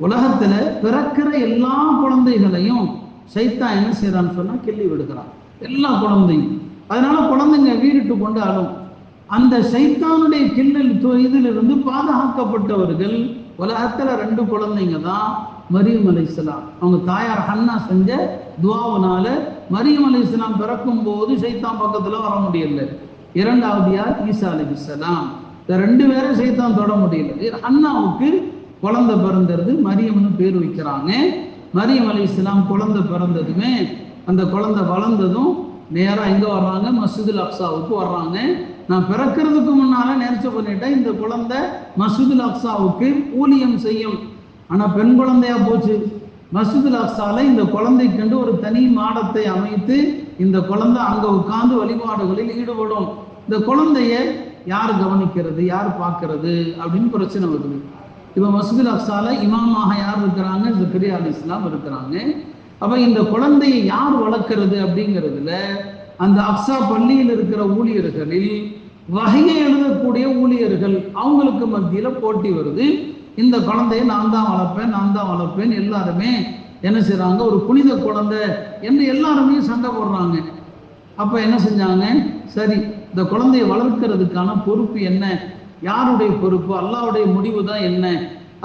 உலகத்துல பிறக்கிற எல்லா குழந்தைகளையும் சைத்தான் என்ன செய்யறான்னு சொன்னா கிள்ளி விடுகிறான், எல்லா குழந்தையும். அதனால குழந்தைங்க வீறிட்டு கொண்டு அழும். அந்த சைத்தானுடைய கிள்ளல் இதிலிருந்து பாதுகாக்கப்பட்டவர்கள் உலகத்துல 2 குழந்தைங்க தான். மரியம் அலைஹிஸ்ஸலாம், அவங்க தாயார் ஹன்னா செஞ்ச துவாவுனால மரியம் அலைஹிஸ்ஸலாம் பிறக்கும் போது சைத்தான் பக்கத்துல வர முடியல. 2வது யார்? ஈசா அலைஹிஸ்ஸலாம். இந்த 2 பேரும் சைத்தான் தொட முடியல. ஹன்னாவுக்கு குழந்தை பிறந்தது, மரியம்னு பேர் வைக்கிறாங்க. மரியம் அலைஹிஸ்ஸலாம் குழந்தை பிறந்ததுமே அந்த குழந்தை வளர்ந்ததும் நேரா எங்க வர்றாங்க? மஸ்ஜிதுல் அக்ஸாவுக்கு வர்றாங்க. நான் பிறக்கிறதுக்கு முன்னால நேர்ச்சி பண்ணிட்டேன், இந்த குழந்தை மஸ்ஜிதுல் அக்ஸாவுக்கு ஊழியம் செய்யும். ஆனா பெண் குழந்தையா போச்சு. மஸ்ஜிதுல் அக்ஸால இந்த குழந்தைக்கு ஒரு தனி மாடத்தை அமைத்து இந்த குழந்தை அங்க உட்கார்ந்து வழிபாடுகளில் ஈடுபடும். இந்த குழந்தைய யார் கவனிக்கிறது, யார் பார்க்கறது அப்படின்னு பிரச்சனை வருது. இப்ப மஸ்ஜிதுல் அக்ஸால இமாமாக யார் இருக்கிறாங்க? ஜக்கரியா அலைஹிஸ்ஸலாம் இருக்கிறாங்க. அப்ப இந்த குழந்தையை யார் வளர்க்கிறது அப்படிங்கிறதுல அந்த அக்ஸா பள்ளியில் இருக்கிற ஊழியர்களில் வகையை எழுதக்கூடிய ஊழியர்கள் அவங்களுக்கு மத்தியில போட்டி வருது. இந்த குழந்தையை நான் தான் வளர்ப்பேன், நான் தான் வளர்ப்பேன், எல்லாருமே என்ன செய்யறாங்க? ஒரு புனித குழந்தை என்று எல்லாருமே சண்டை போடுறாங்க. அப்ப என்ன செஞ்சாங்க? சரி, இந்த குழந்தையை வளர்க்கிறதுக்கான பொறுப்பு என்ன, யாருடைய பொறுப்பு? அல்லாஹ்வுடைய முடிவு தான் என்ன?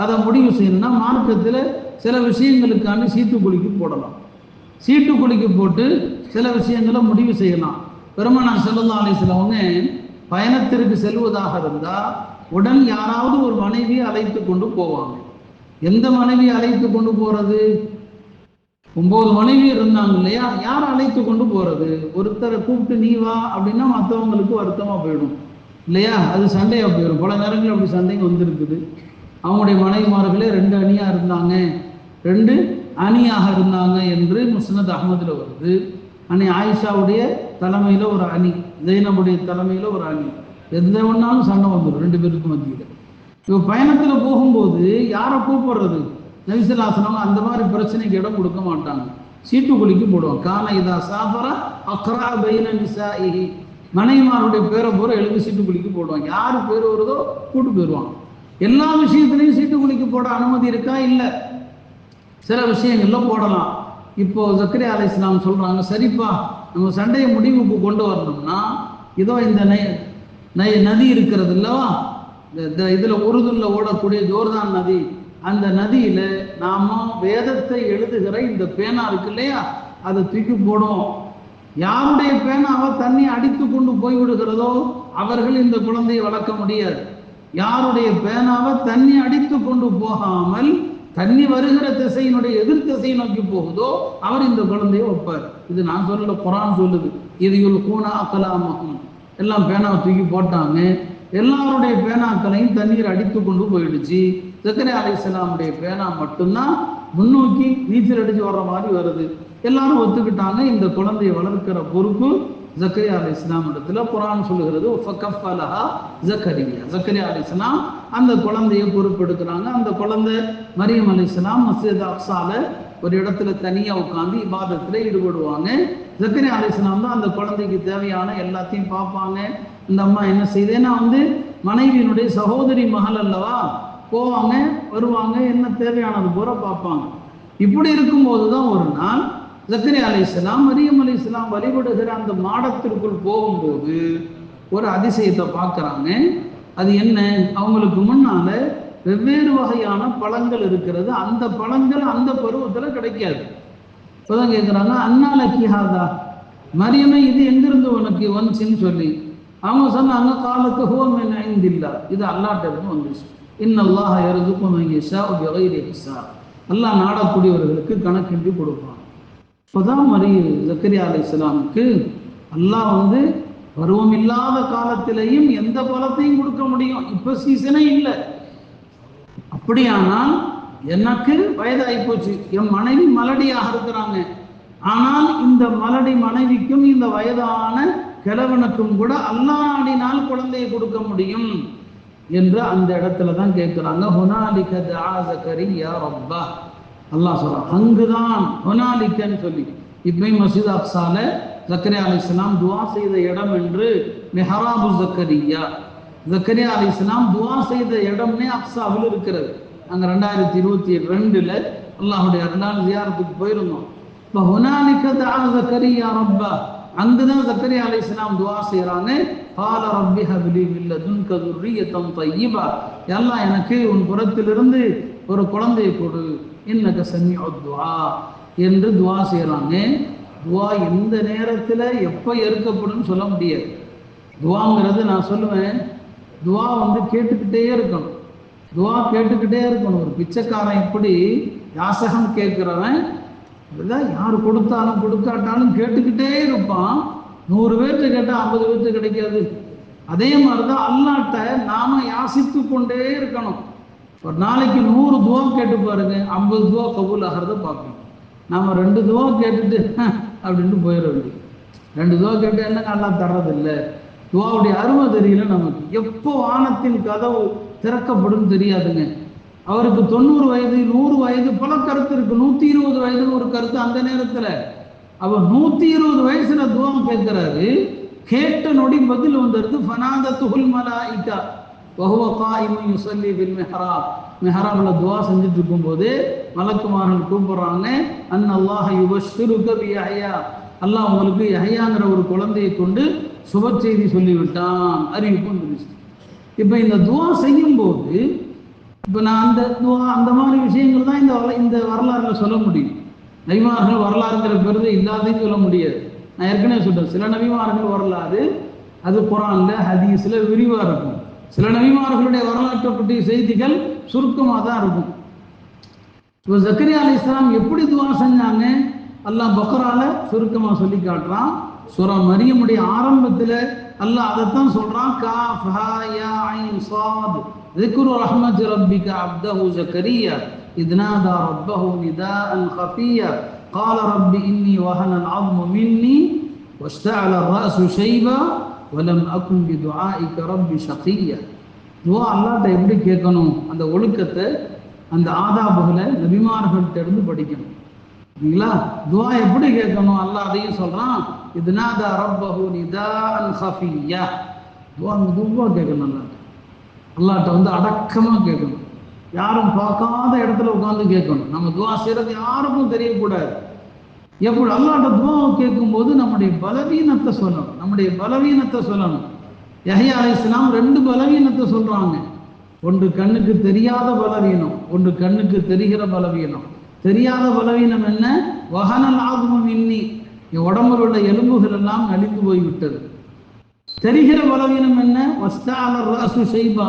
அதை முடிவு செய்யணும்னா மார்க்கத்துல சில விஷயங்களுக்கான சீட்டுக்குலுக்கி போடலாம். சீட்டுக்குலுக்கி போட்டு சில விஷயங்களை முடிவு செய்யலாம். பெருமானார் ஸல்லல்லாஹு அலைஹி வஸல்லம் அவங்க பயணத்திற்கு செல்வதாக இருந்தா உடன் யாராவது ஒரு மனைவியை அழைத்து கொண்டு போவாங்க. எந்த மனைவியை அழைத்து கொண்டு போறது? 9 மனைவி இருந்தாங்க இல்லையா, யார் அழைத்து கொண்டு போறது? ஒருத்தரை கூப்பிட்டு நீ வா அப்படின்னா மற்றவங்களுக்கு வருத்தமா போயிடும் இல்லையா, அது சண்டையா போயிடும். பல நேரங்கள் அப்படி சண்டைங்க வந்திருக்குது. அவங்களுடைய மனைவிமார்களே 2 அணியா இருந்தாங்க, 2 அணியாக இருந்தாங்க என்று முஸ்னத் அஹ்மதுல வருது. அன்னை ஆயிஷாவுடைய தலைமையில ஒரு அணி, ஜெய்னபுடைய தலைமையில ஒரு அணி. எந்த ஒன்னாலும் சண்டை வந்துடும் 2 பேருக்கு மத்தியில. இப்போ பயணத்துல போகும்போது யாரை கூப்பிடுறது? நபி ஸல்லல்லாஹு அலைஹி வஸல்லம் அந்த மாதிரி பிரச்சனைக்கு இடம் கொடுக்க மாட்டாங்க. சீட்டுக்குலுக்கி போடுவாங்க. கான இதா சாஃபர அக்ரா பைன நிசாஇஹி, மனைவிமாருடைய பேரை பூரா எழுதி சீட்டுக்குலுக்கி போடுவாங்க. யாரு பேர் வருதோ கூட்டு போயிடுவாங்க. எல்லா விஷயத்திலையும் சீட்டுக்குலுக்கி போட அனுமதி இருக்கா? இல்லை, சில விஷயங்கள்ல போடலாம். இப்போ ஜக்கரியா அலைஹிஸ்ஸலாம் சொல்றாங்க, சரிப்பா நம்ம சண்டையை முடிவுக்கு கொண்டு வரணும்னா இதோ இந்த நதி இருக்கிறது இல்லவா, இதுல உருதுல ஓடக்கூடிய ஜோர்தான் நதி, அந்த நதியில நாம வேதத்தை எழுதுகிற இந்த பேனா இருக்கு இல்லையா, அதை தூக்கி போடுவோம். யாருடைய பேனாவை தண்ணி அடித்து கொண்டு போய் விடுகிறதோ அவர்கள் இந்த குழந்தையை வளர்க்க முடியாது. யாருடைய பேனாவை தண்ணி அடித்து கொண்டு போகாமல் தண்ணி வருகிற திசையினுடைய எதிர் திசையை நோக்கி போகுதோ அவர் இந்த குழந்தையை வைப்பார். இது நான் சொல்லல, குர்ஆன் சொல்லுது. இது கூனா அக்கலாமகும், எல்லாம் பேனாவை தூக்கி போட்டாங்க. எல்லாருடைய பேனாக்களையும் தண்ணீர் அடித்து கொண்டு போயிடுச்சு. ஜக்கரியா அலைஹிஸ்ஸலாமுடைய பேனா மட்டும்தான் முன்னோக்கி நீச்சல் அடிச்சு வர்ற மாதிரி வருது. எல்லாரும் ஒத்துக்கிட்டாங்க. இந்த குழந்தையை வளர்க்கிற பொறுப்பு ஜக்கரியா அலைஹிஸ்ஸலாம் இடத்துல. குர்ஆன் சொல்லுகிறது ஃபகஃபலஹா ஜக்கரியா, ஜக்கரியா அலைஹிஸ்ஸலாம் அந்த குழந்தையை பொறுப்பெடுக்கிறாங்க. அந்த குழந்தை மரியம் அலைஹிஸ்ஸலாம் மஸ்ஜித் அக்ஸால ஒரு இடத்துல தனியா உட்கார்ந்து இபாதத்துல ஈடுபடுவாங்க. ஜக்கரியா அலைஹிஸ்ஸலாம் தான் அந்த குழந்தைக்கு தேவையான எல்லாத்தையும் பார்ப்பாங்க. இந்த அம்மா என்ன செய்தேன்னா மனைவியினுடைய சகோதரி மகள் அல்லவா, போவாங்க வருவாங்க, என்ன தேவையானது பூரா பார்ப்பாங்க. இப்படி இருக்கும்போது தான் ஒரு நாள் ஜக்கரியா அலைஹிஸ்ஸலாம் மரியம் அலைஹிஸ்ஸலாம் வழிபடுகிற அந்த மாடத்திற்குள் போகும்போது ஒரு அதிசயத்தை பார்க்குறாங்க. அது என்ன? அவங்களுக்கு முன்னால வெவ்வேறு வகையான பழங்கள் இருக்கிறது. அந்த பழங்கள் அந்த பருவத்துல கிடைக்காது. இப்போதான் கேட்குறாங்க, அன்னால கிஹாதா, மரியமே இது எங்கிருந்து உனக்கு வந்துச்சுன்னு சொல்லி அவங்க சொன்னாங்க, காலத்து ஹுவமின் ஐந்தில்லா, இது அல்லாஹ்ட்ட இருந்து வந்துச்சு. இன்னல்லாஹ யர்ஸுகு மன் யஷாஉ பிகைரி ஹிசாப், அல்லாஹ் நாடக்கூடியவர்களுக்கு கணக்கின்றி கொடுப்பான். இப்போதான் ஜக்கரியா அலைஹிஸ்ஸலாமுக்கு அல்லாஹ் பருவம் இல்லாத காலத்திலையும் எந்த பழத்தையும் கொடுக்க முடியும். இப்ப சீசனே இல்லை. அப்படியானால் எனக்கு வயதாகி போச்சு, என் மனைவி மலடியாக இருக்கிறாங்க. ஆனால் இந்த மலடி மனைவிக்கும் இந்த வயதான கிழவனுக்கும் கூட அல்லாஹ் நாடினால் குழந்தையை கொடுக்க முடியும் என்று அந்த இடத்துல தான் கேட்கிறாங்க. ஹுனாலிக தஆ ஜக்கரியா ரப்பா, அல்லாஹ் சொல்றான் அங்குதான் ஹுனாலிக்கன்னு சொல்லி. இப்பயும் மஸ்ஜித் அக்ஸால ஜக்கரியா அலைஹிஸ்ஸலாம் துஆ செய்த இடம் என்று மிஹராபு ஜக்கரியா, ஜக்கரியா அலைஹிஸ்ஸலாம் துஆ செய்த இடம்னே அக்ஸாவில் இருக்கிறது. நாங்கள் 2022 அல்லாஹுடைய அருளால் ஜியாரத்துக்கு போயிருந்தோம். இப்போ ஹுனாலிக தஆ ஜக்கரியா ரப்பா, அங்குதான் ஜக்கரியா அலைஹிஸ்ஸலாம் துஆ செய்யறாங்க. கால ரப்பி ஹப்லி மின் லதுன்க ذُرِّيَّةً طَيِّبَةً, அல்லாஹ் எனக்கு உன் புறத்திலிருந்து ஒரு குழந்தையை கொடு, இன்னக ஸமீஉத் துஆ என்று துஆ செய்யறாங்க. துஆ எந்த நேரத்தில் எப்போ ஏற்கப்படும் சொல்ல முடியாது. துஆங்கிறது நான் சொல்லுவேன், துஆ கேட்டுக்கிட்டே இருக்கணும், துஆ கேட்டுக்கிட்டே இருக்கணும். ஒரு பிச்சைக்காரன் எப்படி யாசகம் கேட்கிறவன் அப்படிதான் யார் கொடுத்தாலும் கொடுக்காட்டாலும் கேட்டுக்கிட்டே இருப்பான். 100 பேர்த்து கேட்டால் 50 பேர்த்து கிடைக்காது. அதே மாதிரிதான் அல்லாட்ட நாம யாசித்து கொண்டே இருக்கணும். ஒரு நாளைக்கு 100 துவா கேட்டு பாருங்க, 50 துவா கபூல் ஆகிறத பார்க்கணும். நாம 2 துவா கேட்டுட்டு அப்படின்ட்டு போயிட வேண்டியது. 2 துவா கேட்டு என்ன நல்லா தர்றதில்லை. துவாவுடைய அருமை தெரியல நமக்கு. எப்போ வானத்தின் கதவு திறக்கப்படும் தெரியாதுங்க. அவருக்கு 90 வயது 100 வயது பல கருத்து இருக்கு. 120 வயதுன்னு ஒரு கருத்து. அந்த நேரத்தில் அவர் 120 வயசுல துவா கேட்கிறாரு. கேட்ட நொடி பதில் வந்துடுது. ஃபனாதத்துல் மலாயிகா வஹுவ காயிமுன் யுஸல்லி பில் மிஹ்ராப், மிஹ்ராப்ல துவா செஞ்சுட்டு இருக்கும்போது மலக்குமார்கள் கூப்பிடுறாங்க, அன்னல்லாஹ யுபஷ்ஷிருக பியஹ்யா, அல்லாஹ் உங்களுக்கு யஹ்யாங்கிற ஒரு குழந்தையை கொண்டு சுப செய்தி சொல்லிவிட்டான், அறிவிப்பு வந்துருச்சு. இப்போ இந்த துவா செய்யும் போது இப்போ நான் அந்த துவா அந்த மாதிரி விஷயங்கள் தான் இந்த வரலாறுல சொல்ல முடியும். நபிமார்கள் வரலாறுங்கிற பெருது இல்லாதையும் சொல்ல முடியாது. நான் ஏற்கனவே சொல்றேன், சில நபிமார்கள் வரலாறு அது குர்ஆன்ல ஹதீஸ்ல விரிவா இருக்கும். சில நபிமார்களுடைய வரலாற்றை பற்றிய செய்திகள் சுருக்கமாக தான் இருக்கும். இப்போ ஜக்கரியா அலைஹிஸ்ஸலாம் எப்படி துவா செஞ்சாங்க அல்லாஹ் பக்ரால சுருக்கமா சொல்லி காட்டுறான். சூரா மரியமுடைய ஆரம்பத்தில் அல்லாஹ் அதைத்தான் சொல்றான். காஃப் ஹா யா ஐன் ஸாத் ذكر رحمة ربك عبده زكريا إذ نادى ربه نداء خفيا قال رب إني وهن العظم مني واشتعل الرأس شيبا ولم أكن بدعائك رب شقيا. துவா அல்லாஹ்ட்ட எப்படி கேட்கணும், அந்த ஒழுக்கத்தை அந்த ஆதாபுகளை நபிமார்கள்ட்ட இருந்து படிக்கணும். சரிங்களா? துவா எப்படி கேட்கணும் அல்லாஹ் அதையும் சொல்றான். இது நாதா ரப்பஹு நிதாஅன் ஹஃபிய்யா, துவா மெதுவா கேட்கணும். அல்லாஹ்ட்ட அடக்கமா கேட்கணும். யாரும் பார்க்காத இடத்துல உட்காந்து கேட்கணும். நம்ம துவா செய்யறது யாருக்கும் தெரியக்கூடாது. எப்படி அல்லாஹ்ட்ட துவாவை கேட்கும்போது நம்முடைய பலவீனத்தை சொல்லணும், நம்முடைய பலவீனத்தை சொல்லணும். யஹ்யா அலைஹிஸ்ஸலாம் 2 பலவீனத்தை சொல்றாங்க. ஒன்று கண்ணுக்கு தெரியாத பலவீனம், ஒன்று கண்ணுக்கு தெரிகிற பலவீனம். தெரியாத பலவீனம் என்ன? வஹனல் ஆதுமு மின்னி, என் உடம்புல உள்ள எலும்புகள் எல்லாம் நலிந்து போய்விட்டது. தெரிகிற பலவீனம் என்ன? வஸ்தஅல ரஅசு ஷைபா,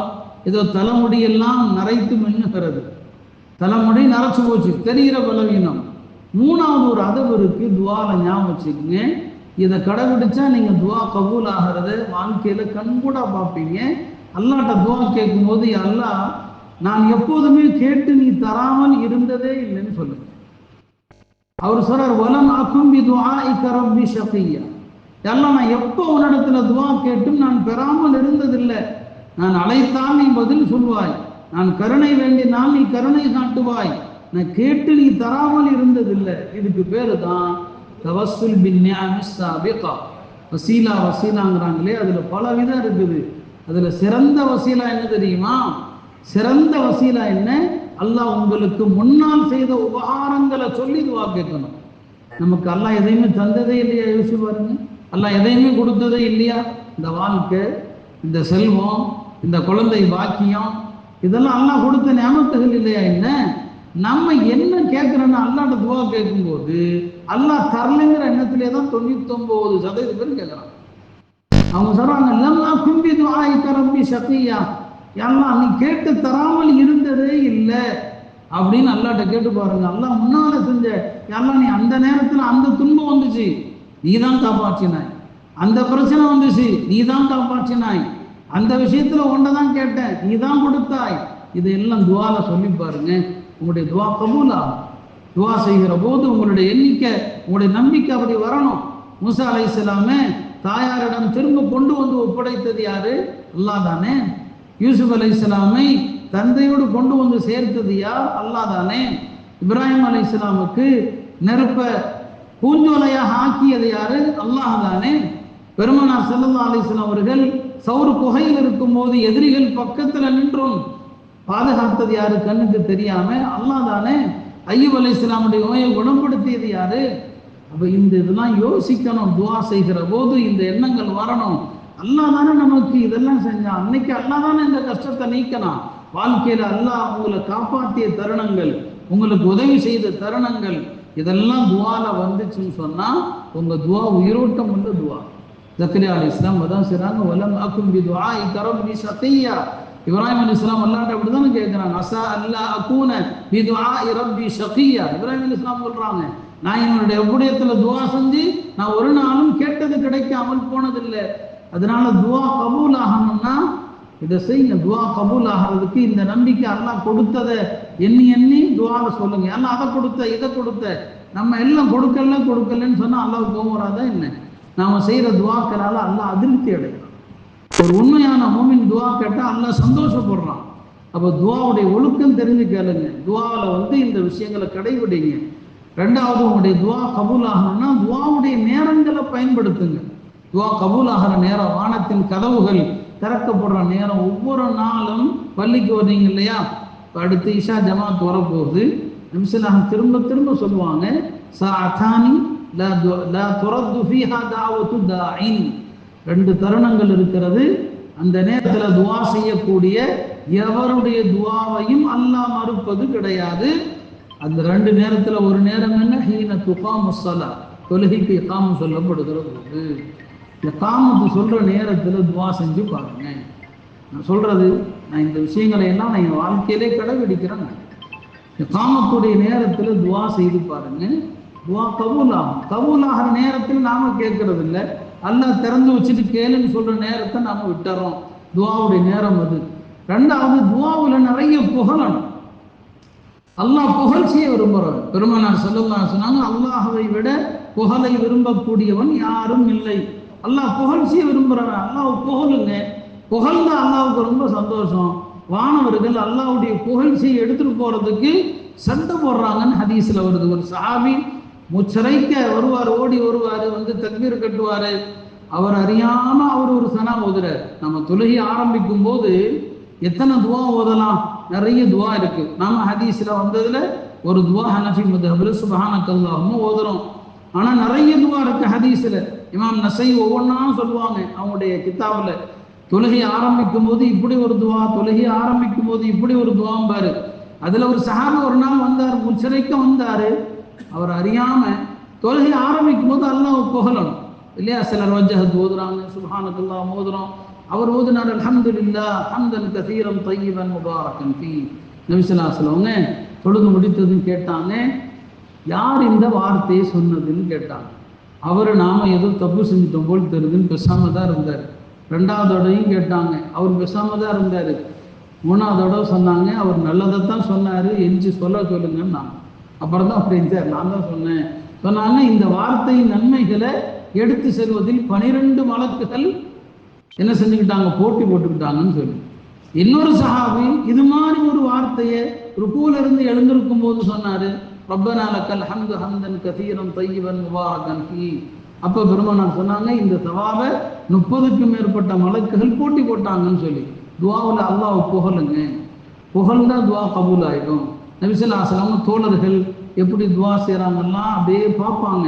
ஏதோ தலைமுடியெல்லாம் நரைத்து மின்னுகிறது, தலைமுடி நரைச்சு போச்சு, தெரிகிற பலவீனம். 3வது ஒரு அதவு இருக்கு துவால, ஞாபகம் வச்சுக்கோங்க. இதை கடைபிடிச்சா நீங்க துவா கபூல் ஆகிறத வாழ்க்கையில கண்கூடா பார்ப்பீங்க. அல்லாஹ்ட்ட துவா கேட்கும் போது, அல்லாஹ் நான் எப்போதுமே கேட்டு நீ தராமல் இருந்ததே இல்லைன்னு சொல்லுங்க. அவர் சொல்றார், வலம் அகும் பி துஆஇக ரப்பி ஷகிய்யா, எல்லாம் நான் எப்போ உன்னிடத்துல துவா கேட்டும் நான் பெறாமல் இருந்ததில்லை. நான் அழைத்தால் நீ பதில் சொல்வாய், நான் கருணை வேண்டினால் நீ கருணை காட்டுவாய், நான் கேட்டு நீ தராமல் இருந்ததில்லை. இதுக்கு பேரு தான் தவஸ்ஸுல் பின் நிஅமிஸ் சாபிகா. வசீலா வசீலாங்கிறாங்களே, அதுல பல விதம் இருக்குது. அதுல சிறந்த வசீலா என்ன தெரியுமா? சிறந்த வசீலா என்ன? அல்லாஹ் உங்களுக்கு முன்னால் செய்த உபகாரங்களை சொல்லி துவா கேட்கணும். நமக்கு அல்லாஹ் எதையுமே தந்ததே இல்லையா? யோசிச்சு பாருங்க. அல்லாஹ் எதையுமே கொடுத்ததே இல்லையா? இந்த வாழ்க்கை, இந்த செல்வம், இந்த குழந்தை பாக்கியம், இதெல்லாம் அல்லாஹ் கொடுத்த நியமத்துகள் இல்லையா? என்ன நம்ம என்ன கேட்கிறோன்னா அல்லாஹ்ட்ட துவா கேட்கும்போது அல்லாஹ் தரலைங்கிற எண்ணத்திலே தான் 99% பேர் கேட்குறாங்க. அவங்க சொல்றாங்க, லம்மா கும்பி துஆஇக ரப்பி ஷகிய்யா, அல்லாஹ் நீ கேட்டு தராமல் இருந்ததே இல்லை அப்படின்னு அல்லாஹ்ட்ட கேட்டு பாருங்க. அல்லாஹ் முன்னால செஞ்ச, அல்லாஹ் நீ அந்த நேரத்தில் அந்த துன்பம் வந்துச்சு, நீ தான் காப்பாற்றினாய். அந்த பிரச்சனை வந்துச்சு, நீ தான் காப்பாற்றினாய். அந்த விஷயத்துல ஒன்றை தான் கேட்டேன், நீ தான் கொடுத்தாய். இதையெல்லாம் துவால சொல்லி பாருங்க, உங்களுடைய துவா கபூலா. துவா செய்கிற போது உங்களுடைய எண்ணிக்கை, உங்களுடைய நம்பிக்கை அப்படி வரணும். மூசா அலைஹிஸ்ஸலாமே தாயாரிடம் திரும்ப கொண்டு வந்து ஒப்படைத்தது யாரு? அல்லாஹ் தானே. யூசுப் அலைஹிஸ்ஸலாமை தந்தையோடு கொண்டு வந்து சேர்த்தது யார்? அல்லாஹ் தானே. இப்ராஹிம் அலைஹிஸ்ஸலாமுக்கு நெருப்ப பூஞ்சோலையாக ஆக்கியது யாரு? அல்லாஹ் தானே. பெருமானார் ஸல்லல்லாஹு அலைஹி வஸல்லம் அவர்கள் சௌர் குகையில் இருக்கும் போது எதிரிகள் பக்கத்துல நின்றும் பாதுகாத்தது யாரு? கண்ணுக்கு தெரியாம அல்லாஹ் தானே. அய்யூப் அலைஹிஸ்ஸலாமுடைய நோயை குணப்படுத்தியது யாரு? அப்ப இந்த இதெல்லாம் யோசிக்கணும். துஆ செய்கிற போது இந்த எண்ணங்கள் வரணும். அல்லாஹ் தானே நமக்கு இதெல்லாம் செஞ்சான். அன்னைக்கு அல்லாஹ் தானே இந்த கஷ்டத்தை நீக்கணும். வாழ்க்கையில அல்லாஹ் உங்களை காப்பாற்றிய தருணங்கள், உங்களுக்கு உதவி செய்த தருணங்கள், இதெல்லாம் துஆல வந்துச்சுன்னு சொன்னா உங்க துஆ உயிரோட்டம் உள்ள துஆ. ஜக்கரியா அலைஹிஸ்ஸலாம் அதான் செய்றாங்க, வலம் அகும் பிதுஆஇக ரப்பி ஷகிய்யா. இப்ராஹிம் அலைஹிஸ்ஸலாம் அல்லாஹ்ட்ட அப்படிதானே கேட்கிறாங்க, அஸா அல்லா அகூன பிதுஆஇ ரப்பி ஷகிய்யா. இப்ராஹிம் அலைஹிஸ்ஸலாம் சொல்றாங்க, நான் என்னுடைய உபதேசத்துல துஆ செஞ்சு நான் ஒரு நாளும் கேட்டது கிடைக்காமல் போனதில்லை. அதனால துஆ கபூல் ஆகணும்னா இதை செய்யுங்க. துஆ கபூல் ஆகிறதுக்கு இந்த நம்பிக்கை அல்லாஹ் கொடுத்ததை எண்ணி எண்ணி துஆல சொல்லுங்க. அல்லாஹ் அதை கொடுத்த இதை கொடுத்த, நம்ம எல்லாம் கொடுக்கலன்னு சொன்னா அல்லாஹ் கோபம் வராதா என்ன? நாம செய்யற துஆக்களால அல்லாஹ் அதிருப்தி அடைகிறான். ஒரு உண்மையான மூமின் துஆ கேட்டா அல்லாஹ் சந்தோஷப்படுறான். அப்ப துஆவுடைய ஒழுக்கம் தெரிஞ்சு கேளுங்க. துஆல இந்த விஷயங்களை கடைபிடிங்க. ரெண்டாவது, உங்களுடைய துஆ கபூல் ஆகணும்னா துஆவுடைய நேரங்களை பயன்படுத்துங்க. துஆ கபூல் ஆகிற நேரம், வானத்தின் கதவுகள் திறக்கப்படுற நேரம். ஒவ்வொரு நாளும் பள்ளிக்கு வர்றீங்க இல்லையா, அடுத்து இஷா ஜமாத் வரப்போகுது. நபிஸல்லல்லாஹு திரும்ப திரும்ப சொல்லுவாங்க, சஅதானி லா துரது ஃபீஹா தஅவத்து தாஇன். ரெண்டு தருணங்கள் இருக்கிறது. அந்த நேரத்தில் துஆ செய்யக்கூடிய எவருடைய துஆவையும் அல்லாஹ் மறுப்பது கிடையாது. அந்த ரெண்டு நேரத்தில் ஒரு நேரம் என்ன? ஹீன துகாமுஸ் ஸலா, தொழுகைக்கு இகாமம் சொல்லப்படுகிற போது. இகாமத்து சொல்ற நேரத்தில் துஆ செஞ்சு பாருங்க. நான் சொல்றது, நான் இந்த விஷயங்களை எல்லாம் நான் என் வாழ்க்கையிலே கடைபிடிக்கிறேன். இகாமத்துடைய நேரத்தில் துஆ செய்து பாருங்க. துஆ கபூல் ஆகும். கபூல் ஆகிற நேரத்தில் நாம கேட்கறது இல்லை. அல்லாஹ் திறந்து வச்சுட்டு கேளுன்னு சொல்ற நேரத்தை நாம விட்டுறோம். துஆவுடைய நேரம் அது. ரெண்டாவது, துஆவுல நிறைய புகழணும். அல்லாஹ் புகழ்ச்சியை விரும்புறவன். பெருமானார் ஸல்லல்லாஹு அலைஹி சொன்னாங்க, அல்லாஹ்வை விட புகழை விரும்பக்கூடியவன் யாரும் இல்லை. அல்லாஹ் புகழ்ச்சியை விரும்புறவன். அல்லாஹ் புகழுங்க. புகழ்ந்தா அல்லாஹ்வுக்கு ரொம்ப சந்தோஷம். வானவர்கள் அல்லாஹ்வுடைய புகழ்ச்சியை எடுத்துட்டு போறதுக்கு சண்டை போடுறாங்கன்னு ஹதீஸ்ல வருது. ஒரு சஹாபி முச்சரைக்க வருவார், ஓடி வருவார், தக்பீர் கட்டுவாரு. அவர் அறியாம அவர் ஒரு சனா ஓதுறார். நம்ம தொழுகை ஆரம்பிக்கும் போது எத்தனை துஆ ஓதலாம்? நிறைய துஆ இருக்கு. நாம ஹதீஸ்ல வந்ததுல ஒரு துஆ ஹனஃபி மத்ஹப்ல சுப்ஹானக்கல்லாஹும்ம ஓதுறோம். ஆனா நிறைய துஆ இருக்கு ஹதீஸ்ல. இமாம் நஸை ஒவ்வொன்றா சொல்லுவாங்க அவங்களுடைய கிதாபுல. தொழுகை ஆரம்பிக்கும் போது இப்படி ஒரு துஆ, தொழுகை ஆரம்பிக்கும் போது இப்படி ஒரு துஆம் பாரு. அதுல ஒரு சஹாபி ஒரு நாள் வந்தார், முச்சரைக்க வந்தாரு. அவர் அறியாம தொழுகை ஆரம்பிக்கும் போது அல்லாஹ் புகழணும் இல்லையா? சிலர் வஜ்ஜஹத் ஓதுறாங்க, சுப்ஹானக்கல்லாஹ் ஓதுறோம். அவர் ஓதுனார், அல்ஹம்துலில்லாஹ் ஹம்தன் கஸீரன் தய்யிபன் முபாரக்கன் ஃபீ. நபி ஸல்லல்லாஹு அலைஹி வஸல்லம் தொழுது முடித்ததுன்னு கேட்டாங்க, யார் இந்த வார்த்தையை சொன்னதுன்னு கேட்டாங்க. அவர் நாம ஏதோ தப்பு செஞ்சிட்டோம் போல் தெரியுதுன்னு பேசாம தான் இருந்தார். ரெண்டாவது தடவையும் கேட்டாங்க, அவர் பேசாம தான் இருந்தார். மூணாவது தடவை சொன்னாங்க, அவர் நல்லதைத்தான் சொன்னாரு, எஞ்சி சொல்லுங்கன்னு நான். அப்புறம் தான் அப்படி இருந்தார். நான் தான் சொன்னாங்க, இந்த வார்த்தையின் நன்மைகளை எடுத்து செல்வதில் 12 மலக்குகள் என்ன செஞ்சுக்கிட்டாங்க? போட்டி போட்டுக்கிட்டாங்கன்னு சொல்லி. இன்னொரு சஹாபி இது மாதிரி ஒரு வார்த்தையை ருக்கூல இருந்து எழுந்திருக்கும் போது சொன்னாரு, ரப்பனா லக்கல் ஹம்து ஹம்தன் கஸீரன் தய்யிபன் முபாரக்கன் ஃபீ. அப்ப பெருமானார் சொன்னாங்க, இந்த சவாபை 30க்கும் மேற்பட்ட மலக்குகள் போட்டி போட்டாங்கன்னு சொல்லி. துஆவுல அல்லாஹ் புகழுங்க. புகழ்ந்தா துஆ கபூல் ஆயிடும். நபி ஸல்லல்லாஹு அலைஹி வஸல்லம் தோழர்கள் எப்படி துஆ செய்றாங்கலாம் அப்படியே பார்ப்பாங்க.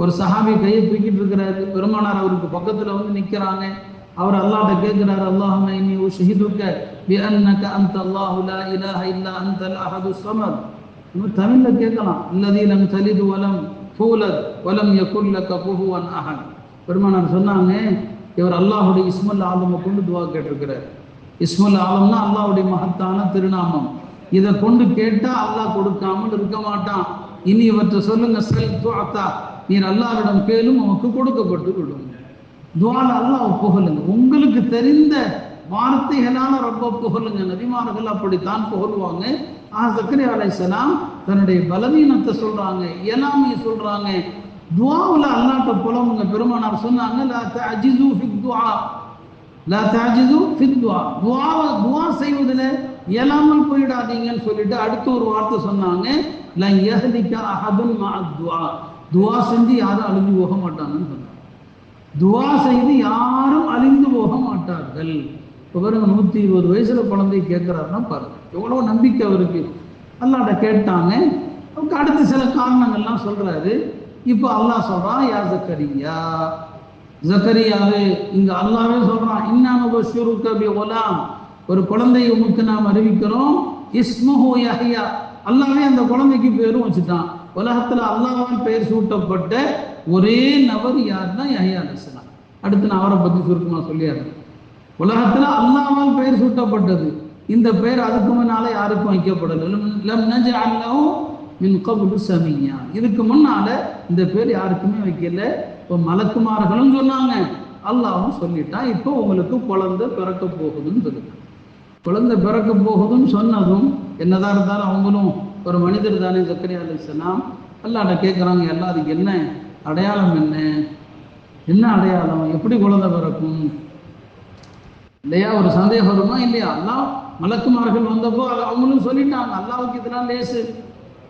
ஒரு சஹாபி கையை தூக்கிட்டு இருக்கிறாரு, பெருமானார் அவருக்கு பக்கத்துல நிக்கிறாங்க. அவர் அல்லாஹ்ட்ட கேட்கிறார், அல்லாஹும்ம இன்னி உஷ்ஹிதுக பிஅன்னக அன்த அல்லாஹு லா இலாஹ இல்லா அன்தல் அஹதுஸ் ஸமத். தமிழ்ல கேட்கலாம், அல்லதீ லம் தலிது வலம் தூலத் வலம் யகுல் லக குஃபுவன் அஹத். பெருமானார் சொன்னாங்க, இவர் அல்லாஹ்வுடைய இஸ்முல் ஆலமை கொண்டு துஆ கேட்டிருக்கிறார். இஸ்முல் ஆலம்னா அல்லாஹ்வுடைய மகத்தான திருநாமம். இதை கொண்டு கேட்டா அல்லாஹ் கொடுக்காமல் இருக்க மாட்டான். இனி இவற்றை சொல்லுங்க, சல் துஅதா, நீர் அல்லாஹ்விடம் கேளும் உமக்கு கொடுக்கப்பட்டு விடும். துஆல அல்லாஹ் புகழுங்க. உங்களுக்கு தெரிந்த வார்த்தைகளால ரொம்ப புகழுங்க. நபிமார்கள் அப்படித்தான் புகழ்வாங்க. ஜக்கரியா அலைஹிஸ்ஸலாம் தன்னுடைய பலவீனத்தை சொல்றாங்க, இயலாமையை சொல்றாங்க. துஆவுல அல்லாஹ்ட்ட புலம்புங்க. பெருமானார் சொன்னாங்க, லா தஅஜிஸு ஃபித் துஆ, லா தஅஜிஸு ஃபித் துஆ. துஆ செய்வதில் இயலாமல் போயிடாதீங்கன்னு சொல்லிட்டு அடுத்து ஒரு வார்த்தை சொன்னாங்க, துவா செஞ்சு யாரும் அழிஞ்சு போக மாட்டாங்கன்னு சொன்னாங்க. துவா செய்து யாரும் அழிந்து போக மாட்டார்கள். இப்போ பாருங்க, 120 வயசுல குழந்தை கேட்கிறாருன்னா பாருங்க எவ்வளவு நம்பிக்கை அவருக்கு. அல்லாஹ்ட்ட கேட்டாங்க, அவருக்கு அடுத்து சில காரணங்கள்லாம் சொல்றாரு. இப்போ அல்லாஹ் சொல்றான், யா ஜக்கரியா, ஜக்கரியாவே, இங்க அல்லாஹ்வே சொல்றான், இன்னானு பஷிருக பி குலாம், ஒரு குழந்தையை உமக்கு நாம் அறிவிக்கிறோம், இஸ்முஹு யஹ்யா, அல்லாஹ்வே அந்த குழந்தைக்கு பேரும் வச்சுட்டான். உலகத்துல அல்லாஹ்வால் பெயர் சூட்டப்பட்ட ஒரே நபர் யாருன்னா யஹ்யா அலைஹிஸ்ஸலாம். அடுத்து நான் அவரை பத்தி சுருக்கமா சொல்லிடுறேன். உலகத்துல அல்லாஹ்வால் பெயர் சூட்டப்பட்டது. இந்த பெயர் அதுக்கு முன்னால யாருக்கும் வைக்கப்படல. லம் நஜஅல் லஹு மின் கப்லு சமிய்யா, இதுக்கு முன்னால இந்த பேர் யாருக்குமே வைக்கல. இப்போ மலக்குமார்களும் சொன்னாங்க, அல்லாஹ்வும் சொல்லிட்டான். இப்போ உங்களுக்கு குழந்தை பிறக்க போகுதுன்னு சொல்லிட்டான். குழந்தை பிறக்க போகுதுன்னு சொன்னதும் என்னதான் இருந்தாலும் அவங்களும் ஒரு மனிதர் தானே ஜக்கரியா அலைஹிஸ்ஸலாம். அல்லாஹ்ட்ட கேட்குறாங்க, எல்லாம் அதுக்கு என்ன அடையாளம், என்ன அடையாளம், எப்படி குழந்தை பிறக்கும் இல்லையா, ஒரு சந்தேகம் வருமா இல்லையா? அல்லாஹ் மலக்குமார்கள் வந்தப்போ அவங்களும் சொல்லிட்டாங்க, அல்லாஹ்வுக்கு இதெல்லாம் லேசு,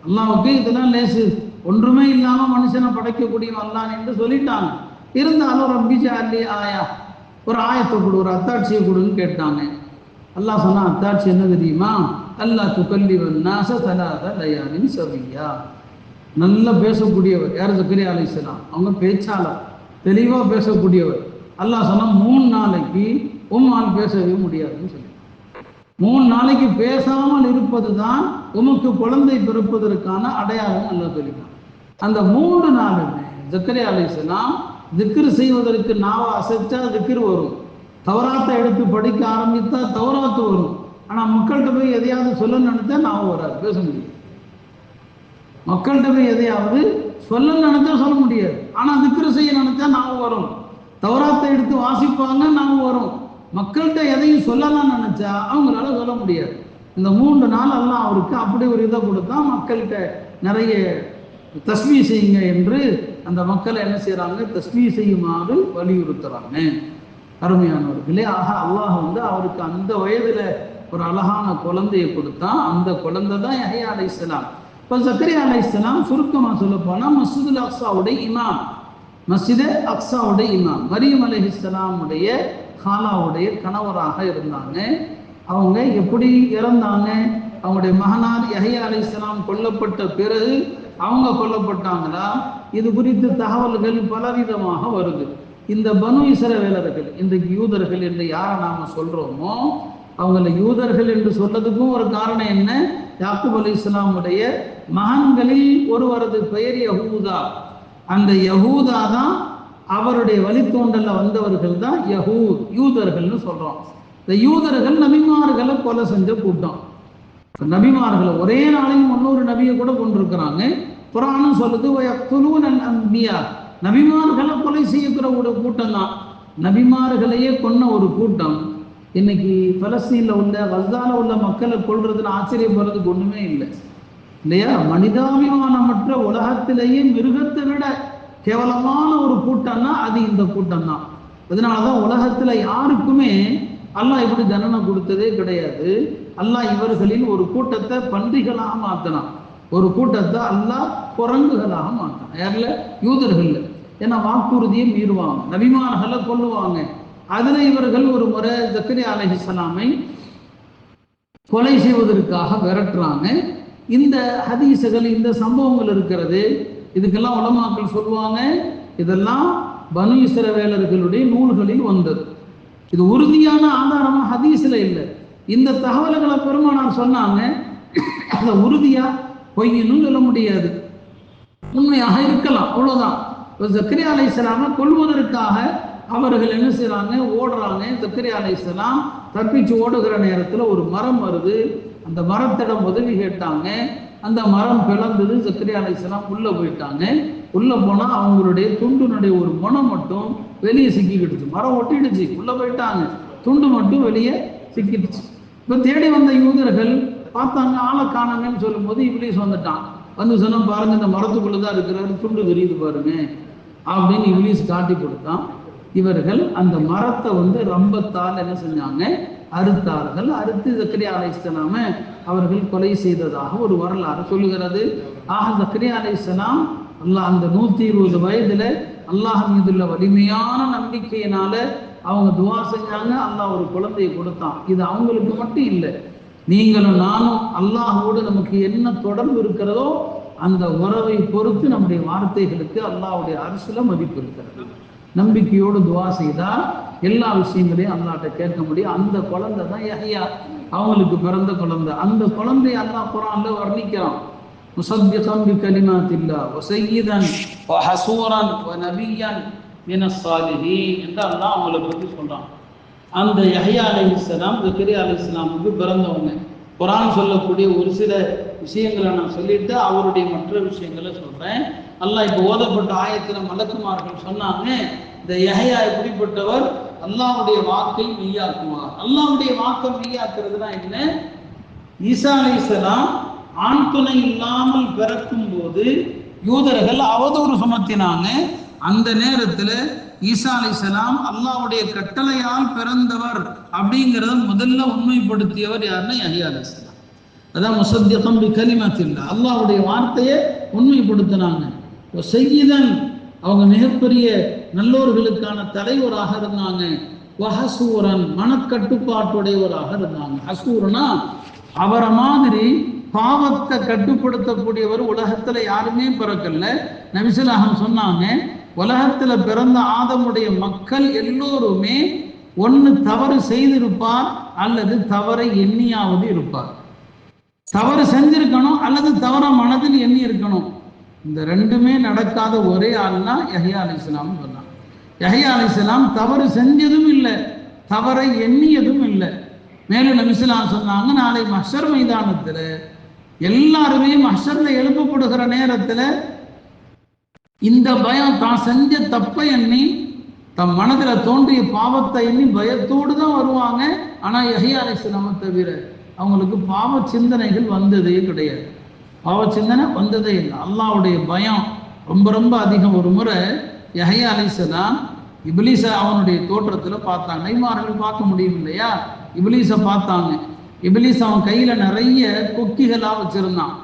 அல்லாஹ்வுக்கு இதெல்லாம் லேசு, ஒன்றுமே இல்லாம மனுஷனை படைக்கக்கூடிய அல்லாஹ் என்று சொல்லிட்டாங்க. இருந்தாலும் ரப்பி ஜஅல்லி ஆயா, ஒரு ஆயத்தை கொடு, ஒரு அத்தாட்சியை கொடுன்னு கேட்டாங்க. அல்லாஹ் சொன்னா, அத்தாட்சி என்ன தெரியுமா? அல்லாஹ் துகல்லிமன் நாஸ ஸலாஸ லயாலின் சவிய்யா. நல்லா பேசக்கூடியவர் யார்? ஜக்கரியா அலைஹிஸ்ஸலாம். அவங்க பேச்சாளர், தெளிவா பேசக்கூடியவர். அல்லாஹ் சொன்னா 3 நாளைக்கு உம்மால் பேசவே முடியாதுன்னு சொல்லி, 3 நாளைக்கு பேசாமல் இருப்பது தான் உமக்கு குழந்தை பிறப்பதற்கான அடையாளம் அல்லாஹ் சொல்லிட்டான். அந்த 3 நாளுமே ஜக்கரியா அலைஹிஸ்ஸலாம் திக்ர் செய்வதற்கு நாவ அசைச்சா திக்ர் வரும், தௌராத்தை எடுத்து படிக்க ஆரம்பித்தா தௌராத்து வரும். ஆனா மக்கள்கிட்ட போய் எதையாவது சொல்ல நினைச்சா நாவ வராது, பேச முடியாது. மக்கள்கிட்ட போய் எதையாவது சொல்ல நினைச்சா சொல்ல முடியாது. ஆனா திக்ர் செய்ய நினைச்சா நாவ வரும், தௌராத்தை எடுத்து வாசிப்பாங்க நாவ வரும். மக்கள்கிட்ட எதையும் சொல்லலாம் நினைச்சா அவங்களால சொல்ல முடியாது. இந்த 3 நாள் எல்லாம் அவருக்கு அப்படி ஒரு இதை கொடுத்தா, மக்கள்கிட்ட நிறைய தஸ்மீ செய்யுங்க என்று அந்த மக்களை என்ன செய்யறாங்க, தஸ்மீ செய்யுமாறு வலியுறுத்துறாங்க. அருமையானவர்களே, ஆக அல்லாஹ் அவருக்கு அந்த வயதுல ஒரு அழகான குழந்தையை கொடுத்தா. அந்த குழந்தை தான் யஹ்யா அலைஹிஸ்ஸலாம். இப்போ ஜக்கரியா அலைஹிஸ்ஸலாம் சுருக்கமா சொல்ல போனா மஸ்ஜிதுல் அக்ஸாவுடைய இமாம், மஸ்ஜித் அக்ஸாவுடைய இமாம், மரியம் அலைஹிஸ்ஸலாமுடைய காலாவுடைய கணவராக இருந்தாங்க. அவங்க எப்படி இறந்தாங்க? அவங்களுடைய மகனார் யஹ்யா அலைஹிஸ்ஸலாம் கொல்லப்பட்ட பிறகு அவங்க கொல்லப்பட்டாங்களா? இது குறித்து தகவல்கள் பலவிதமாக வருது. இந்த பனு இஸ்ரவேலர்கள், இன்றைக்கு யூதர்கள் என்று யாரை நாம சொல்றோமோ அவங்கள யூதர்கள் என்று சொல்றதுக்கும் ஒரு காரணம் என்ன? யாக்கூப் அலைஹிஸ்ஸலாமுடைய மகன்களில் ஒருவரது பெயர் யஹூதா. அந்த யஹூதா தான் அவருடைய வழித்தோண்டல்ல வந்தவர்கள் தான் யூதர்கள்னு சொல்றோம். இந்த யூதர்கள் நபிமார்களை கொலை செஞ்ச கூட்டம். நபிமார்களை ஒரே நாளையும் 300 நபியை கூட கொண்டிருக்கிறாங்க. குர்ஆனும் சொல்லுது, வயக்துலூனல் அன்பியா, நபிமார்களை கொலை செய்யக்கிற ஒரு கூட்டம் தான். நபிமார்களையே கொன்ன ஒரு கூட்டம் இன்னைக்கு பலஸ்தீன்ல உள்ள கஸால உள்ள மக்களை கொல்றதுன்னு ஆச்சரியப்படுறதுக்கு ஒண்ணுமே இல்லை இல்லையா? மனிதாபிமானமற்ற உலகத்திலேயே மிருகத்தை விட கேவலமான ஒரு கூட்டம்னா அது இந்த கூட்டம் தான். அதனாலதான் உலகத்துல யாருக்குமே அல்லாஹ் இப்படி தண்டனை கொடுத்ததே கிடையாது. அல்லாஹ் இவர்களில் ஒரு கூட்டத்தை பன்றிகளாக மாத்தினான், ஒரு கூட்டத்தை அல்லாஹ் குரங்குகளாக மாத்தினான். யாருல? யூதர்கள்ல. ஏன்னா வாக்குறுதியை மீறுவாங்க, நபிமார்களை கொல்லுவாங்க. அதுல இவர்கள் ஒரு முறை ஜக்கரியா அலைஹிஸ்ஸலாமை கொலை செய்வதற்காக விரட்டுறாங்க. இந்த ஹதீஸுகள், இந்த சம்பவங்கள் இருக்கிறது. இதுக்கெல்லாம் உலமாக்கள் சொல்லுவாங்க, இதெல்லாம் பனு இஸ்ரவேலர்களுடைய நூல்களில் வந்தது. இது உறுதியான ஆதாரமா ஹதீஸ்ல இல்லை. இந்த தகவல்களை பெருமானார் சொன்னாங்க, அதை உறுதியா பொய்ன்னு சொல்ல முடியாது, உண்மையாக இருக்கலாம், அவ்வளவுதான். ஜக்கரியா அலைஹிஸ்ஸலாமை கொல்வதற்காக அவர்கள் என்ன செய்யறாங்க, ஓடுறாங்க. ஜக்கரியா அலைஹிஸ்ஸலாம் தப்பிச்சு ஓடுகிற நேரத்தில் ஒரு மரம் வருது. அந்த மரத்திடம் உதவி கேட்டாங்க. அந்த மரம் பிளந்தது. ஜக்கரியா அலைஹிஸ்ஸலாம் உள்ள போயிட்டாங்க. உள்ள போனா அவங்களுடைய துண்டுனுடைய ஒரு முனை மட்டும் வெளியே சிக்கிக்கிடுச்சு. மரம் ஒட்டிடுச்சு, உள்ள போயிட்டாங்க, துண்டு மட்டும் வெளியே சிக்கிடுச்சு. இப்ப தேடி வந்த யூதர்கள் பார்த்தாங்க, ஆளை காணாங்கன்னு சொல்லும் போது இப்லீஸ் வந்துட்டான். வந்து சொன்னா, பாருங்க இந்த மரத்துக்குள்ளதான் இருக்கிறாரு, துண்டு தெரியுது பாருங்க அப்படின்னு இப்லீஸ் காட்டி கொடுத்தான். இவர்கள் அந்த மரத்தை ரம்பத்தால் என்ன செஞ்சாங்க, அறுத்தார்கள். அறுத்து ஜக்கரியா அலைஹிஸ்ஸலாம அவர்கள் கொலை செய்ததாக ஒரு வரலாறு சொல்லுகிறது. ஆக ஜக்கரியா அலைஹிஸ்ஸலாம் அல்லாஹ் அந்த 120 வயதுல அல்லாஹ் மீதுள்ள வலிமையான நம்பிக்கையினால அவங்க துவா செஞ்சாங்க. அல்லாஹ் ஒரு குழந்தையை கொடுத்தான். இது அவங்களுக்கு மட்டும் இல்லை, நீங்களும் நானும் அல்லாஹோடு நமக்கு என்ன தொடர்பு இருக்கிறதோ அந்த உறவை பொறுத்து நம்முடைய வார்த்தைகளுக்கு அல்லாஹ்வுடைய அரசுல மதிப்பு இருக்கிறது. நம்பிக்கையோடு துவா செய்தால் எல்லா விஷயங்களையும் அல்லாஹ்ட்ட கேட்க முடியும். அந்த குழந்தை தான் யஹ்யா, அவங்களுக்கு பிறந்த குழந்தை. அந்த குழந்தையை அல்லாஹ் குர்ஆன்ல வர்ணிக்கிறான். முஸத்திகன் பிகலிமாத்தில்லாஹ் வ ஸய்யிதன் வ ஹஸூரன் வ நபியன் மினஸ் ஸாலிஹீன் என்று அல்லாஹ் அவங்களை பற்றி சொல்றான். அந்த யஹ்யா அலைஹிஸ்ஸலாம் ஜக்கரியா அலைஹிஸ்ஸலாமுக்கு பிறந்தவங்க. குர்ஆன் சொல்லக்கூடிய ஒரு சில விஷயங்களை நான் சொல்லிட்டு அவருடைய மற்ற விஷயங்களை சொல்றேன். அல்லாஹ் இப்போ ஓதப்பட்ட ஆயத்துல மலக்குமார்கள் சொன்னாங்க, இந்த யஹ்யா எப்படிப்பட்டவர், அல்லாஹ்வுடைய வாக்கை மெய்யாக்குவார். அல்லாஹ்வுடைய வாக்கை மெய்யாக்குறதுனா என்ன? ஈசா அலைஹிஸ்ஸலாம் ஆண் துணை இல்லாமல் பிறக்கும் போது யூதர்கள் அவதூறு சுமத்தினாங்க. அந்த நேரத்துல ஈசா அலைஹிஸ்ஸலாம் அல்லாஹ்வுடைய கட்டளையால் பிறந்தவர் அப்படிங்கிறத முதல்ல உண்மைப்படுத்தியவர் யாருன்னா யஹ்யா அலைஹிஸ்ஸலாம். அதான் முஸத்திகன் பிகலிமாத்தில்லாஹ், அல்லாஹ்வுடைய வார்த்தையை உண்மைப்படுத்தினாங்க. ஸய்யிதன், அவங்க மிகப்பெரிய நல்லோர்களுக்கான தலைவராக இருந்தாங்க. வஹஸூரன், மனக்கட்டுப்பாட்டுடையவராக இருந்தாங்க. ஹஸூரனா அவரை மாதிரி பாவத்தை கட்டுப்படுத்தக்கூடியவர் உலகத்துல யாருமே பிறக்கல. நபி ஸல்லல்லாஹு அலைஹி சொன்னாங்க, உலகத்துல பிறந்த ஆதமுடைய மக்கள் எல்லோருமே ஒன்று தவறு செய்திருப்பார் அல்லது தவறை எண்ணியாவது இருப்பார். தவறு செஞ்சிருக்கணும் அல்லது தவற மனதில் எண்ணி இருக்கணும். இந்த ரெண்டுமே நடக்காத ஒரே ஆள்னா யஹ்யா அலைஹிஸ்ஸலாம் சொன்னாங்க. யஹ்யா அலைஹிஸ்ஸலாம் தவறு செஞ்சதும் இல்லை, தவறை எண்ணியதும் இல்லை. மேலும் நபி ஸல்லல்லாஹு அலைஹி சொன்னாங்க, நாளை மஹ்ஷர் மைதானத்துல எல்லாருமே மஹ்ஷர்ல எழுப்பப்படுகிற நேரத்துல இந்த பயம், தான் செஞ்ச தப்பை எண்ணி தம் மனதில் தோன்றிய பாவத்தை எண்ணி பயத்தோடு தான் வருவாங்க. ஆனா யஹ்யா அலைஹிஸ்ஸலாமை தவிர அவங்களுக்கு பாவ சிந்தனைகள் வந்ததே கிடையாது. பாவ சிந்தனை வந்ததே இல்லை. அல்லாஹ்வுடைய பயம் ரொம்ப ரொம்ப அதிகம். ஒரு முறை யஹ்யா அலைஹிஸ்ஸலாம் இப்லீஸை அவனுடைய தோற்றத்துல பார்த்தாங்க. நபிமார்கள் பார்க்க முடியும் இல்லையா? இப்லீஸை பார்த்தாங்க. இப்லீஸ் அவன் கையில நிறைய கொக்கிகளா வச்சிருந்தான்.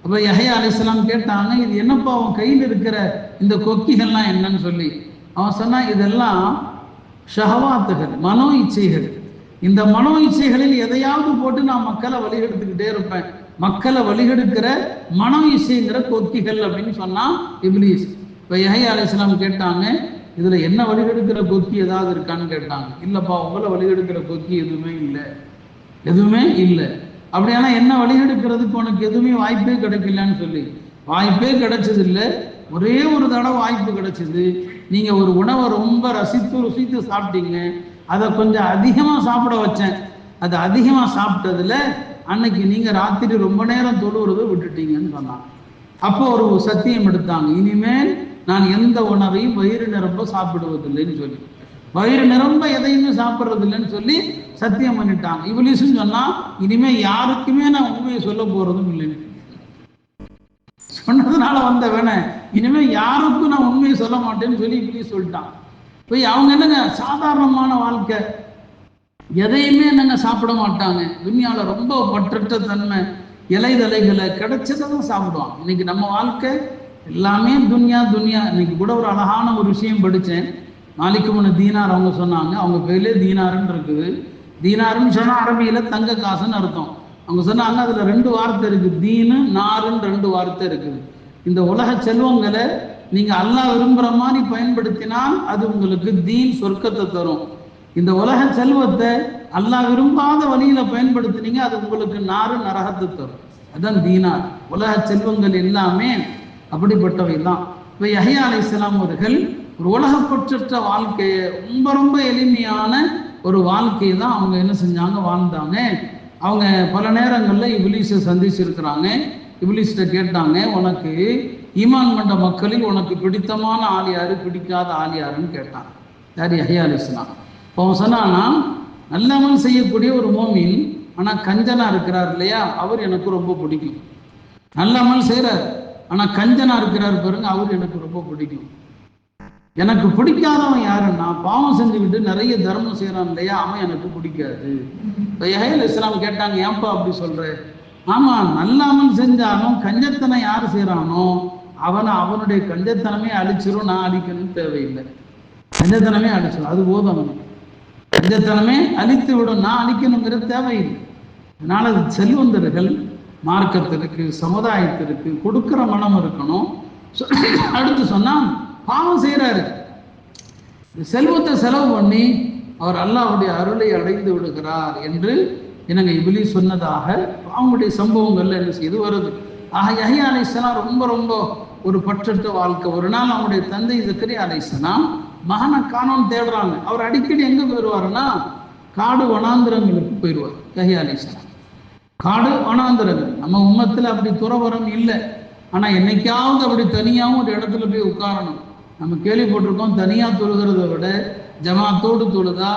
அப்ப யஹ்யா அலைஹிஸ்ஸலாம் கேட்டாங்க, இது என்னப்பா அவன் கையில் இருக்கிற இந்த கொக்கிகள்லாம் என்னன்னு சொல்லி. அவன் சொன்னா, இதெல்லாம் ஷஹவாத்துகள், மனோ இச்சைகள். இந்த மனோ இச்சைகளில் எதையாவது போட்டு நான் மக்களை வழிகெடுத்துக்கிட்டே இருப்பேன். மக்களை வழிகெடுக்கிற மனோ இச்சைங்கிற கொக்கிகள் அப்படின்னு சொன்னா இப்லீஸ். இப்ப யஹ்யா அலைஹிஸ்ஸலாம் கேட்டாங்க, இதுல என்ன வழிகெடுக்கிற கொக்கி ஏதாவது இருக்கான்னு கேட்டாங்க. இல்லப்பா, உங்களை வழிகெடுக்கிற கொக்கி எதுவுமே இல்லை, எதுவுமே இல்லை. அப்படியானா என்ன வழிகெடுக்கிறதுக்கு உனக்கு எதுவுமே வாய்ப்பே கிடைக்கலன்னு சொல்லி. வாய்ப்பே கிடைச்சது இல்லை. ஒரே ஒரு தடவை வாய்ப்பு கிடைச்சது. நீங்க ஒரு உணவை ரொம்ப ருசித்து சாப்பிட்டீங்க. அதை கொஞ்சம் அதிகமா சாப்பிட வச்சேன். அது அதிகமா சாப்பிட்டதுல அன்னைக்கு நீங்க ராத்திரி ரொம்ப நேரம் தொழுவுறதை விட்டுட்டீங்கன்னு சொன்னாங்க. அப்போ ஒரு சத்தியம் எடுத்தாங்க, இனிமேல் நான் எந்த உணவையும் வயிறு நிரம்ப சாப்பிடுவதில்லைன்னு சொல்லி, வயிறு நிரம்ப எதையுமே சாப்பிட்றது இல்லைன்னு சொல்லி சத்தியம் பண்ணிட்டாங்க. இப்லீஸும் சொன்னா, இனிமே யாருக்குமே நான் உண்மையை சொல்ல போறதும் இல்லைன்னு சொன்னதுனால வந்தவன இனிமே யாருக்கும் நான் உண்மையை சொல்ல மாட்டேன்னு சொல்லி இப்லீஸ் சொல்லிட்டான். போய் அவங்க என்னங்க சாதாரணமான வாழ்க்கை, எதையுமே என்னங்க சாப்பிட மாட்டாங்க. துன்யால ரொம்ப பற்றற்ற தன்மை, இலைதலைகளை கிடைச்சதான் சாப்பிடுவான். இன்னைக்கு நம்ம வாழ்க்கை எல்லாமே துன்யா துன்யா. இன்னைக்கு கூட ஒரு அழகான ஒரு விஷயம் படித்தேன். மாலிக் இப்னு தீனார் அவங்க சொன்னாங்க, அவங்க கையிலே தீனாருன்னு இருக்குது. தீனாருன்னு சொன்னா அரபியில தங்க காசுன்னு அர்த்தம். அவங்க சொன்னாங்க, அதுல 2 வார்த்தை இருக்கு, தீனு நாருன்னு 2 வார்த்தை இருக்குது. இந்த உலக செல்வங்களை நீங்க அல்லாஹ் விரும்புற மாதிரி பயன்படுத்தினால் அது உங்களுக்கு தீன், சொர்க்கத்தை தரும். இந்த உலக செல்வத்தை அல்லாஹ் விரும்பாத வழியில பயன்படுத்தினீங்க, அது உங்களுக்கு நாறு, நரகத்தை தரும். அதான் தீனார். உலக செல்வங்கள் எல்லாமே அப்படிப்பட்டவை தான். இப்ப யஹ்யா அலைஹிஸ்ஸலாம் அவர்கள் ஒரு உலகப்பற்ற வாழ்க்கையை, ரொம்ப ரொம்ப எளிமையான ஒரு வாழ்க்கையை தான் அவங்க என்ன செஞ்சாங்க, வாழ்ந்தாங்க. அவங்க பல நேரங்களில் இப்லீஸை சந்திச்சிருக்கிறாங்க. இப்லீஸ்கிட்ட கேட்டாங்க, உனக்கு ஈமான் கொண்ட மக்களில் உனக்கு பிடித்தமான ஆள் யாரு, பிடிக்காத ஆள் யாருன்னு கேட்டாங்க. யார்? யஹ்யா அலைஹிஸ்ஸலாம். இப்போ அவன் சொன்னான்னா, நல்லமல் செய்யக்கூடிய ஒரு மோமின் ஆனா கஞ்சனா இருக்கிறார் இல்லையா, அவர் எனக்கு ரொம்ப பிடிக்கும். நல்லமல் செய்கிறார் ஆனா கஞ்சனா இருக்கிறார் பாருங்க, அவர் எனக்கு ரொம்ப பிடிக்கும். எனக்கு பிடிக்காதவன் யாருன்னா பாவம் செஞ்சுக்கிட்டு நிறைய தர்மம் செய்யறான் இல்லையா, அவன் எனக்கு பிடிக்காது. இப்போ யஹ்யா அலைஹிஸ்ஸலாம் கேட்டாங்க, ஏன்பா அப்படி சொல்ற? ஆமா, நல்லாமல் செஞ்சாலும் கஞ்சத்தனை யார் செய்யறானோ அவனுடைய கஞ்சத்தனமே அழிச்சிரும், நான் அழிக்கணும்னு தேவையில்லை. கஞ்சத்தனமே அழிச்சிடும், அது போதும். அவனுக்கு கஞ்சத்தனமே அழித்து விடும், நான் அழிக்கணுங்கிறது தேவையில்லை. அதனால செல்வந்தர்கள் மார்க்கத்திற்கு சமுதாயத்திற்கு கொடுக்கிற மனம் இருக்கணும். அடுத்து சொன்னா பாவம் செய்யறாரு, செல்வத்தை செலவு பண்ணி அவர் அல்லாஹ்வுடைய அருளை அடைந்து விடுகிறார் என்று எனக்கு இப்லீஸ் சொன்னதாக அவங்களுடைய சம்பவங்கள்ல என்ன செய்து வருது. ஆக யஹ்யா அலைஹிஸ்ஸலாம் ரொம்ப ரொம்ப ஒரு பற்றற்ற வாழ்க்கை. ஒரு நாள் அவங்களுடைய தந்தை ஜக்கரியா அலைஹிஸ்ஸலாம் மகனை காணோன்னு தேடுறாங்க. அவர் அடிக்கடி எங்க போயிடுவாருன்னா காடு வனாந்திரங்களுக்கு போயிடுவார். யஹ்யா அலைஹிஸ்ஸலாம் காடு வனாந்திரங்கள். நம்ம உம்மத்தில் அப்படி துறவரம் இல்லை, ஆனா என்னைக்காவது அப்படி தனியாகவும் ஒரு இடத்துல போய் உட்காரணும். நம்ம கேள்விப்பட்டிருக்கோம், தனியா தொழுகிறத விட ஜமாத்தோடு தொழுதா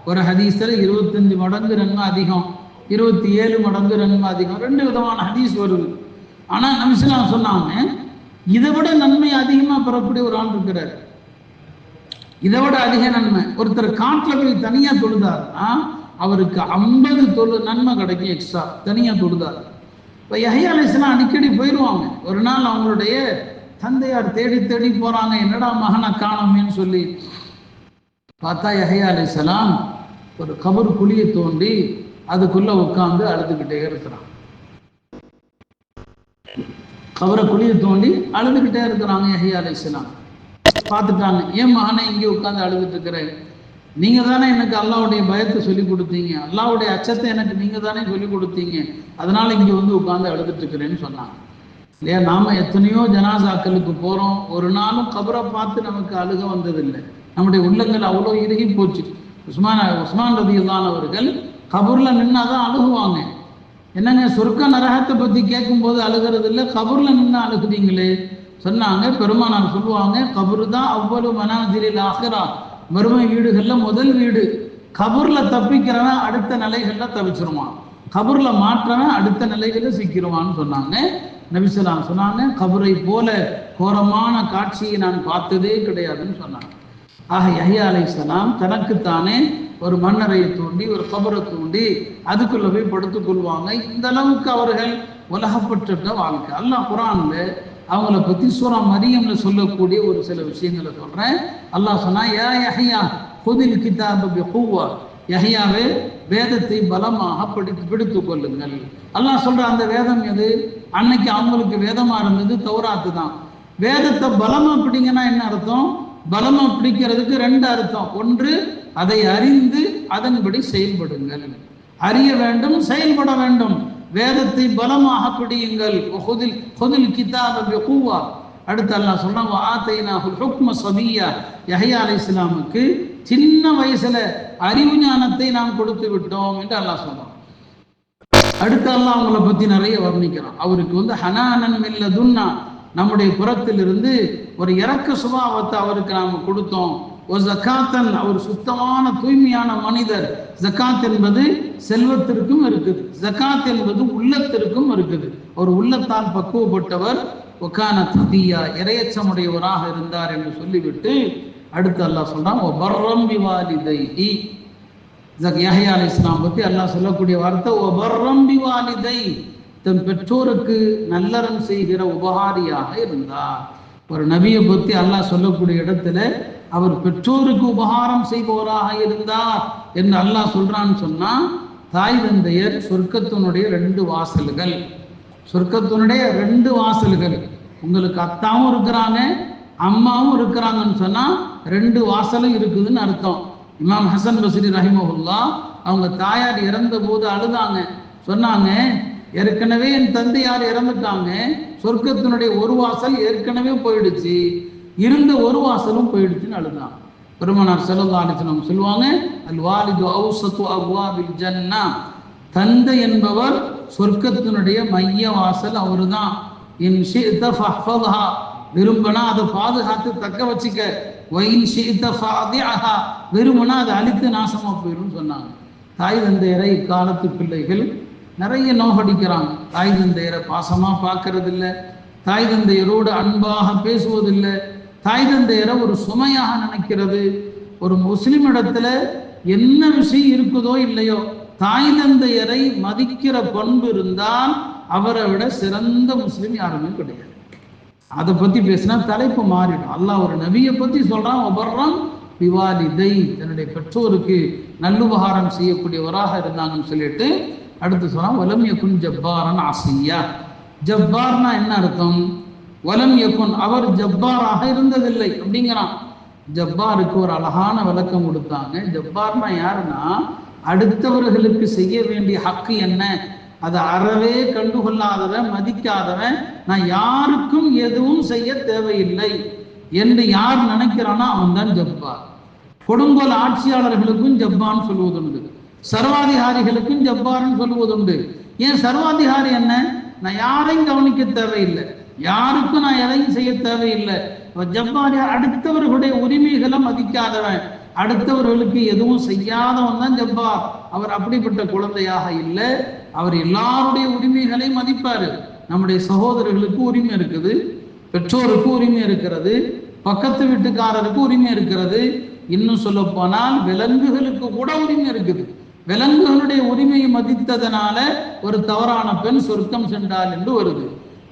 ஒரு ஹதீஸில் 25 மடங்கு நன்மை அதிகம், 27 மடங்கு நன்மை அதிகம், 2 விதமான ஹதீஸ் வருது. ஆனா நபி ஸல்லல்லாஹு அலைஹி வஸல்லம் சொன்னாங்க, இதை விட நன்மை அதிகமா பெறக்கூடிய ஒரு ஆள் இருக்கிறார். இதை விட அதிக நன்மை ஒருத்தர் காட்டுல போய் தனியா தொழுதாருன்னா அவருக்கு 50 நன்மை கிடைக்கும் எக்ஸ்ட்ரா, தனியா தொழுதார். இப்போ யஹ்யா அலைஹிஸ்ஸலாம் அடிக்கடி போயிடுவாங்க. ஒரு நாள் அவங்களுடைய தந்தையார் தேடி தேடி போறாங்க, என்னடா மகனை காணோமேன்னு சொல்லி பார்த்தா யஹ்யா அலைஹிஸ்ஸலாம் ஒரு கபர் குழியை தோண்டி அதுக்குள்ள உட்கார்ந்து அழுதுகிட்டே இருக்கிறான். கபரை குழியை தோண்டி அழுதுகிட்டே இருக்கிறாங்க. யஹ்யா அலைஹிஸ்ஸலாம் பார்த்துட்டாங்க, ஏன் மகனை இங்கே உட்கார்ந்து அழுதுட்டு இருக்கிறேன்? நீங்க தானே எனக்கு அல்லாஹ்வுடைய பயத்தை சொல்லி கொடுத்தீங்க, அல்லாஹ்வுடைய அச்சத்தை எனக்கு நீங்க தானே சொல்லி கொடுத்தீங்க, அதனால இங்க வந்து உட்கார்ந்து அழுதுட்டு இருக்கிறேன்னு சொன்னாங்க. இல்லையா, நாம எத்தனையோ ஜனாசாக்களுக்கு போறோம், ஒரு நாளும் கபரை பார்த்து நமக்கு அழுக வந்ததில்லை. நம்முடைய உள்ளங்கள் அவ்வளோ இறுகி போச்சு. உஸ்மான் ரலியல்லாஹு அவர்கள் கபூர்ல நின்னாதான் அழுகுவாங்க. என்னங்க சொர்க்க நரகத்தை பத்தி கேட்கும் போது அழுகிறது இல்லை, கபூர்ல நின்று அழுகுறீங்களே சொன்னாங்க. பெருமானார் சொல்லுவாங்க, கபூர் தான் அவ்வளவு மனாசிரில் ஆகிரா, மறுமை வீடுகள்ல முதல் வீடு. கபூர்ல தப்பிக்கிறவன் அடுத்த நிலைகள்ல தவிச்சிருவான், கபூர்ல மாற்றவன் அடுத்த நிலைகள்ல சிக்கிருவான்னு சொன்னாங்க. நபி ஸல்லல்லாஹு அலைஹி வஸல்லம் சொன்னாங்க, கபரை போல கோரமான காட்சியை நான் பார்த்ததே கிடையாதுன்னு சொன்னாங்க. ஆக யஹ்யா அலைஹிஸ்ஸலாம் தனக்குத்தானே ஒரு மண்ணறையை தோண்டி ஒரு கபரை தோண்டி அதுக்குள்ள போய் படுத்துக் கொள்வாங்க. இந்த அளவுக்கு அவர்கள் உலகப்பட்ட வாழ்க்கை. அல்லாஹ் குர்ஆன்ல அவங்கள பத்தி சூரா மரியம்ல சொல்லக்கூடிய ஒரு சில விஷயங்களை சொல்றேன். அல்லாஹ் சொன்னா, யா யஹ்யா குதில் கிதாப பிகுவா, யஹ்யாவே வேதத்தை பலமாக பிடித்துக் கொள்ளுங்கள். அல்லாஹ் சொல்ற அந்த வேதம் எது? அன்னைக்கு அவங்களுக்கு வேதமா இருந்தது தௌராத்து தான். வேதத்தை பலமா பிடிங்கன்னா என்ன அர்த்தம்? பலமா பிடிக்கிறதுக்கு 2 அர்த்தம். ஒன்று, அதை அறிந்து அதன்படி செயல்படுங்கள். அறிய வேண்டும், செயல்பட வேண்டும். வேதத்தை பலமாக பிடியுங்கள். கிதாப பிகுவா. அடுத்து அல்லாஹ் சொல்றான், வஆதைனாஹுல் ஹுக்ம சபிய்யா, யஹ்யா அலைஹிஸ்ஸலாமுக்கு சின்ன வயசுல அறிவு ஞானத்தை நாம் கொடுத்து விட்டோம் என்று அல்லாஹ் சொல்றான். அடுத்து அல்லாஹ் அவங்கள பத்தி நிறைய வர்ணிக்கிறான். அவருக்கு ஹனானன் மில்லதுன்னா, நம்முடைய புறத்திலிருந்து ஒரு இரக்க சுபாவத்தை அவருக்கு நாம் கொடுத்தோம். ஒரு ஜகாத்தன், அவர் சுத்தமான தூய்மையான மனிதர். ஜகாத் என்பது செல்வத்திற்கும் இருக்குது, ஜகாத் என்பது உள்ளத்திற்கும் இருக்குது. அவர் உள்ளத்தால் பக்குவப்பட்டவர். ஒகான ததியா, இறையச்சமுடையவராக இருந்தார் என்று சொல்லிவிட்டு அடுத்து அல்லாஹ் சொல்றான், ஒபர்ரம் பிவாலிதைஹி. யஹ்யா அலைஹிஸ்ஸலாம் பத்தி அல்லாஹ் சொல்லக்கூடிய வார்த்தை ஒபர்ரம் பிவாலிதை, தன் பெற்றோருக்கு நல்லறம் செய்கிற உபகாரியாக இருந்தார். ஒரு நபியை பத்தி அல்லாஹ் சொல்லக்கூடிய இடத்துல அவர் பெற்றோருக்கு உபகாரம் செய்பவராக இருந்தார் என்று அல்லாஹ் சொல்றான்னு சொன்னா, தாய் தந்தையர் சொர்க்கத்தினுடைய 2 வாசல்கள். சொர்க்கத்தினுடைய 2 வாசல்கள். உங்களுக்கு அத்தாவும் இருக்கிறாங்க, அம்மாவும் இருக்கிறாங்கன்னு சொன்னா 2 வாசலும் இருக்குதுன்னு அர்த்தம். இமாம் ஹசன் பஸ்ரி ரஹிமஹுல்லாஹ் அவங்க தாயார் இறந்த போது அழுதாங்க. சொன்னாங்க, ஏற்கனவே என் தந்தையார் இறந்துட்டாங்க, சொர்க்கத்தினுடைய 1 வாசல் ஏற்கனவே போயிடுச்சு, இருந்த 1 வாசலும் போயிடுச்சுன்னு அழுதாங்க. பெருமானார் ஸல்லல்லாஹு அலைஹி வஸல்லம் சொல்லுவாங்க, அல் வாலிது அவ்ஸத்து அப்வாபில் ஜன்னா, தந்தை என்பவர் சொர்க்கத்தினுடைய மைய வாசல் அவரு தான். இன் ஷிஅத ஃபஹ்ஃபத்ஹா, விரும்பினா அதை பாதுகாத்து தக்க வச்சுக்க. வைன் ஷிஅத ஃபஅதிஹா, விரும்பினா அதை அழித்து நாசமா போயிடும் சொன்னாங்க. தாய் தந்தையரை இக்காலத்து பிள்ளைகள் நிறைய நோகடிக்கிறாங்க. தாய் தந்தையரை பாசமா பார்க்கறது இல்லை, தாய் தந்தையரோடு அன்பாக பேசுவதில்லை, தாய் தந்தையரை ஒரு சுமையாக நினைக்கிறது. ஒரு முஸ்லிம் இடத்துல என்ன விஷயம் இருக்குதோ இல்லையோ, தாய் தந்தையரை மதிக்கிற பண்பு இருந்தால் அவரை விட சிறந்த முஸ்லிம் யாருமே கிடையாது. அதை பத்தி பேசினா தலைப்பு மாறிடும். அல்லாஹ் ஒரு நபியை பத்தி சொல்றான், ஒபர்ரம் பிவாலிதை, தன்னுடைய பெற்றோருக்கு நல்லுபகாரம் செய்யக்கூடியவராக இருந்தாங்கன்னு சொல்லிட்டு அடுத்து சொன்னா வலம் யகுன் ஜப்பாரன் ஆசியா. ஜப்பார்னா என்ன அர்த்தம்? வலம் யகுன், அவர் ஜப்பாராக இருந்ததில்லை அப்படிங்கிறான். ஜப்பாருக்கு ஒரு அழகான விளக்கம் கொடுத்தாங்க. ஜப்பார்னா யாருன்னா, அடுத்தவர்களுக்கு செய்ய வேண்டிய ஹக்கு என்ன அதை அறவே கண்டுகொள்ளாதவன், மதிக்காதவன், நான் யாருக்கும் எதுவும் செய்ய தேவையில்லை என்று யார் நினைக்கிறானோ அவன் தான் ஜப்பார். கொடுங்கோல் ஆட்சியாளர்களுக்கும் ஜப்பான்னு சொல்வதுண்டு, சர்வாதிகாரிகளுக்கும் ஜப்பார்னு சொல்வதுண்டு. ஏன் சர்வாதிகாரி என்ன? நான் யாரையும் கவனிக்க தேவையில்லை, யாருக்கும் நான் எதையும் செய்ய தேவையில்லை. ஜப்பாரி அடுத்தவர்களுடைய உரிமைகளை மதிக்காதவன், அடுத்தவர்களுக்கு எதுவும் செய்யாதவன் தான் ஜப்பார். அவர் அப்படிப்பட்ட குழந்தையாக இல்லை. அவர் எல்லாருடைய உரிமைகளையும் மதிப்பாரு. நம்முடைய சகோதரர்களுக்கு உரிமை இருக்குது, பெற்றோருக்கு உரிமை இருக்கிறது, பக்கத்து வீட்டுக்காரருக்கு உரிமை இருக்கிறது, இன்னும் சொல்ல போனால் விலங்குகளுக்கு கூட உரிமை இருக்குது. விலங்குகளுடைய உரிமையை மதித்ததனால ஒரு தவறான பெண் சொர்க்கம் சென்றால் என்று வருது.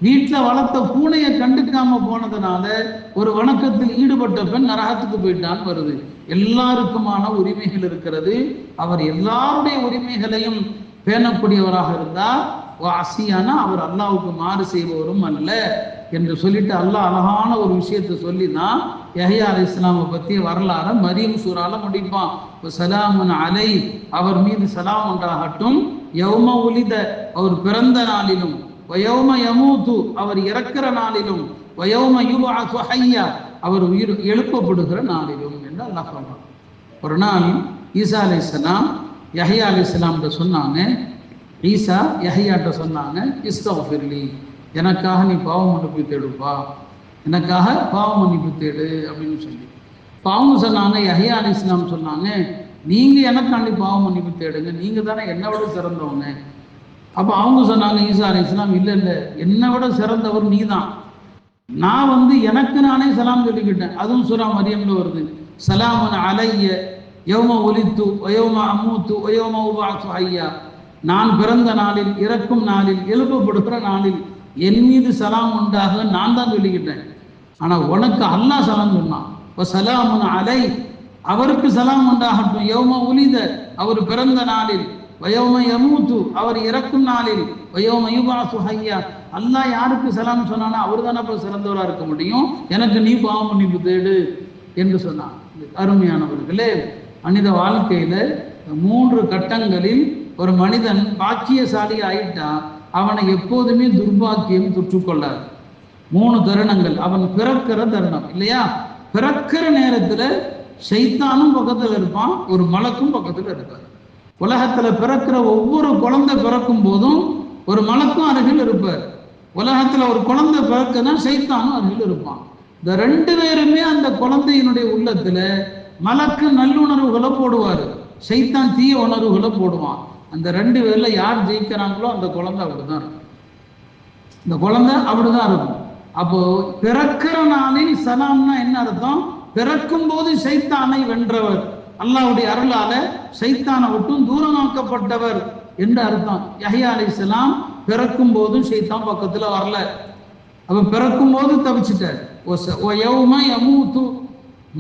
வீட்டில் வளர்த்த பூனையை கண்டுக்காம போனதுனால ஒரு வணக்கத்தில் ஈடுபட்ட பெண் நரகத்துக்கு போயிட்டான்னு வருது. எல்லாருக்குமான உரிமைகள் இருக்கிறது. அவர் எல்லாருடைய உரிமைகளையும் பேணக்கூடியவராக இருந்தால் அசியானா அவர் அல்லாஹ்வுக்கு மாறு செய்பவரும் அல்ல என்று சொல்லிட்டு அல்லாஹ் அழகான ஒரு விஷயத்தை சொல்லி தான் யஹ்யா அலைஹிஸ்ஸலாமை பற்றிய வரலாறு மரியம் சூறால முடிப்பான். சலாமுன் அலை, அவர் மீது சலாம் உண்டாகட்டும், யௌம உலித, அவர் பிறந்த நாளிலும், வயௌம யமூது, அவர் இறக்கிற நாளிலும், வயௌம யுபஅஸு ஹய்யா, அவர் உயிர் எழுப்பப்படுகிற நாளிலும் என்று அல்லாஹ் சொல்றான். ஒரு நாள் ஈசா அலைஹிஸ்ஸலாம் யஹ்யா அலைஹிஸ்ஸலாம்கிட்ட சொன்னாங்க, ஈசா யஹ்யாட்ட சொன்னாங்க, இஸ்தக்ஃபிர்லி, எனக்காக நீ பாவ மன்னிப்பு தேடுப்பா, எனக்காக பாவ மன்னிப்பு தேடு அப்படின்னு சொல்லி. இப்போ அவங்க சொன்னாங்க, யஹ்யா அலைஹிஸ்ஸலாம் சொன்னாங்க, நீங்க எனக்காண்டி பாவ மன்னிப்பு தேடுங்க, நீங்க தானே என்னை விட சிறந்தவங்க. அப்போ அவங்க சொன்னாங்க, ஈசா அலைஹிஸ்ஸலாம், இல்லை இல்லை, என்னை விட சிறந்தவர் நீ தான். நான் எனக்கு நானே சலாம் சொல்லிக்கிட்டேன். அதுவும் சூரா மரியம்ல வருது, சலாமுன் அலைய யௌம ஒலித்து வயோம அம்மூத்து வயோம உபஅஸு ஹய்யா, நான் பிறந்த நாளில், இறக்கும் நாளில், எழுப்பப்படுகிற நாளில் என் மீது சலாம் உண்டாக நான் தான் சொல்லிக்கிட்டேன். ஆனால் உனக்கு அல்லாஹ் சலாம் சொன்னான், சலாமுன் அலை, அவருக்கு சலாம் உண்டாகட்டும், யௌம உலித, அவர் பிறந்த நாளில், வயோம யமூத்து, அவர் இறக்கும் நாளில், வயோம யுபஅஸு ஹய்யா, அல்லாஹ் யாருக்கு சலாம் சொன்னானா அவர் தானே அப்போ சிறந்தவராக இருக்க முடியும், எனக்கு நீ பாவ மன்னிப்பு தேடு என்று சொன்னான். அருமையானவர்களே, மனித வாழ்க்கையில 3 கட்டங்களில் ஒரு மனிதன் பாக்கியசாலி ஆயிட்டா அவனை எப்போதுமே துர்பாக்கியம் தொற்றுக்கொள்ளாது. 3 தருணங்கள். அவன் பிறக்கிற தருணம் இல்லையா, பிறக்கிற நேரத்துல ஷைத்தானும் பக்கத்துல இருப்பான், ஒரு மலக்கும் பக்கத்துல இருப்பார். உலகத்துல பிறக்கிற ஒவ்வொரு குழந்தை பிறக்கும் போதும் ஒரு மலக்கும் அருகில் இருப்பார். உலகத்துல ஒரு குழந்தை பிறக்குதான் ஷைத்தானும் அருகில் இருப்பான். இந்த 2 பேருமே அந்த குழந்தையினுடைய உள்ளத்துல மலக்கு நல்லுணர்வுகளை போடுவார், ஷைத்தான் தீய உணர்வுகளை போடுவான். அந்த 2 பேர்ல யார் ஜெயிக்கிறாங்களோ அந்த குழந்தை அப்படிதான் இருக்கும். இந்த குழந்தை அப்படிதான் இருக்கும். அப்போ பிறக்கிற நாளில் சலாம்னா என்ன அர்த்தம்? பிறக்கும் போது ஷைத்தானை வென்றவர், அல்லாஹ்வுடைய அருளால ஷைத்தானை விட்டும் தூரமாக்கப்பட்டவர் என்று அர்த்தம். யஹ்யா அலைஹிஸ்ஸலாம் பிறக்கும் போதும் ஷைத்தான் பக்கத்துல வரல, அப்ப பிறக்கும் போது தவிச்சிட்டார். யௌம யமூது,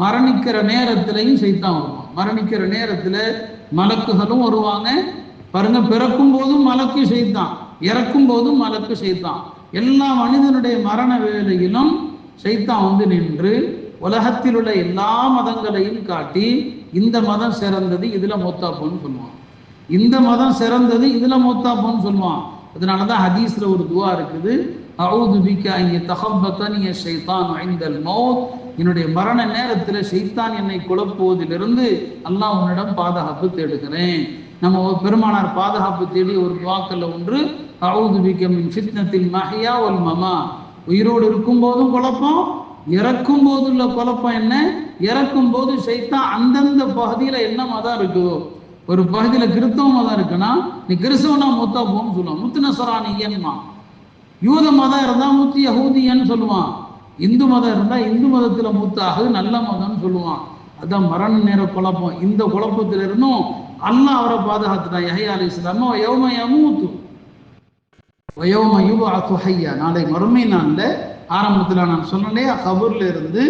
மரணிக்கிற நேரத்திலையும் ஷைத்தான் வருவான். மரணிக்கிற நேரத்துல மலக்குகளும் வருவாங்க. பாருங்க, பிறக்கும் போதும் மலக்கு ஷைத்தான், இறக்கும் போதும் மலக்கு ஷைத்தான். எல்லா மனிதனுடைய மரண வேளையிலும் ஷைத்தான் நின்று உலகத்தில் உள்ள எல்லா மதங்களையும் காட்டி இந்த மதம் சிறந்தது, இதுல மூத்தாப்போன்னு சொல்லுவான், இந்த மதம் சிறந்தது, இதுல மூத்தாப்போன்னு சொல்லுவான். அதனாலதான் ஹதீஸ்ல ஒரு துவா இருக்குது, அஊது பிக அன் யதஹப்பதனி ஷைத்தான் இன்தல் மௌத், என்னுடைய மரண நேரத்தில் ஷைத்தான் என்னை குழப்புவதிலிருந்து அல்லாஹ் உன்னிடம் பாதுகாப்பு தேடுகிறேன். நம்ம பெருமானார் பாதுகாப்பு தேடி ஒரு துவாக்கல்ல ஒன்று, அஊது பிக மின் ஃபித்னத்தில் மஹ்யா வல் மமா, உயிரோடு இருக்கும் போதும் குழப்பம், இறக்கும் போது உள்ள குழப்பம் என்ன, இறக்கும் போது ஷைத்தான் அந்தந்த பகுதியில என்ன மதம் இருக்குதோ, ஒரு பகுதியில கிறிஸ்தவ மதம் இருக்குன்னா நீ கிறிஸ்தவனா மூத்தா போன்னு சொல்லுவான், முத்து நசரானியன்மா. யூத மதம் இருந்தா முத்து யஹூதியன்னு சொல்லுவான். இந்து மதம் இருந்தால் இந்து மதத்தில் மூத்தாக நல்ல மதம்னு சொல்லுவான். அதான் மரண நேர குழப்பம். இந்த குழப்பத்தில் இருந்தும் அல்லாஹ் அவரை பாதுகாத்துட்டான். யஹ்யா அலைஹிஸ்ஸலாம் யௌம யமூத்து வ யௌம யுபஅஸு ஹய்யா, நாளை மறுமை நாளில் ஆரம்பத்தில் நான் சொன்னேனே கபூர்ல இருந்து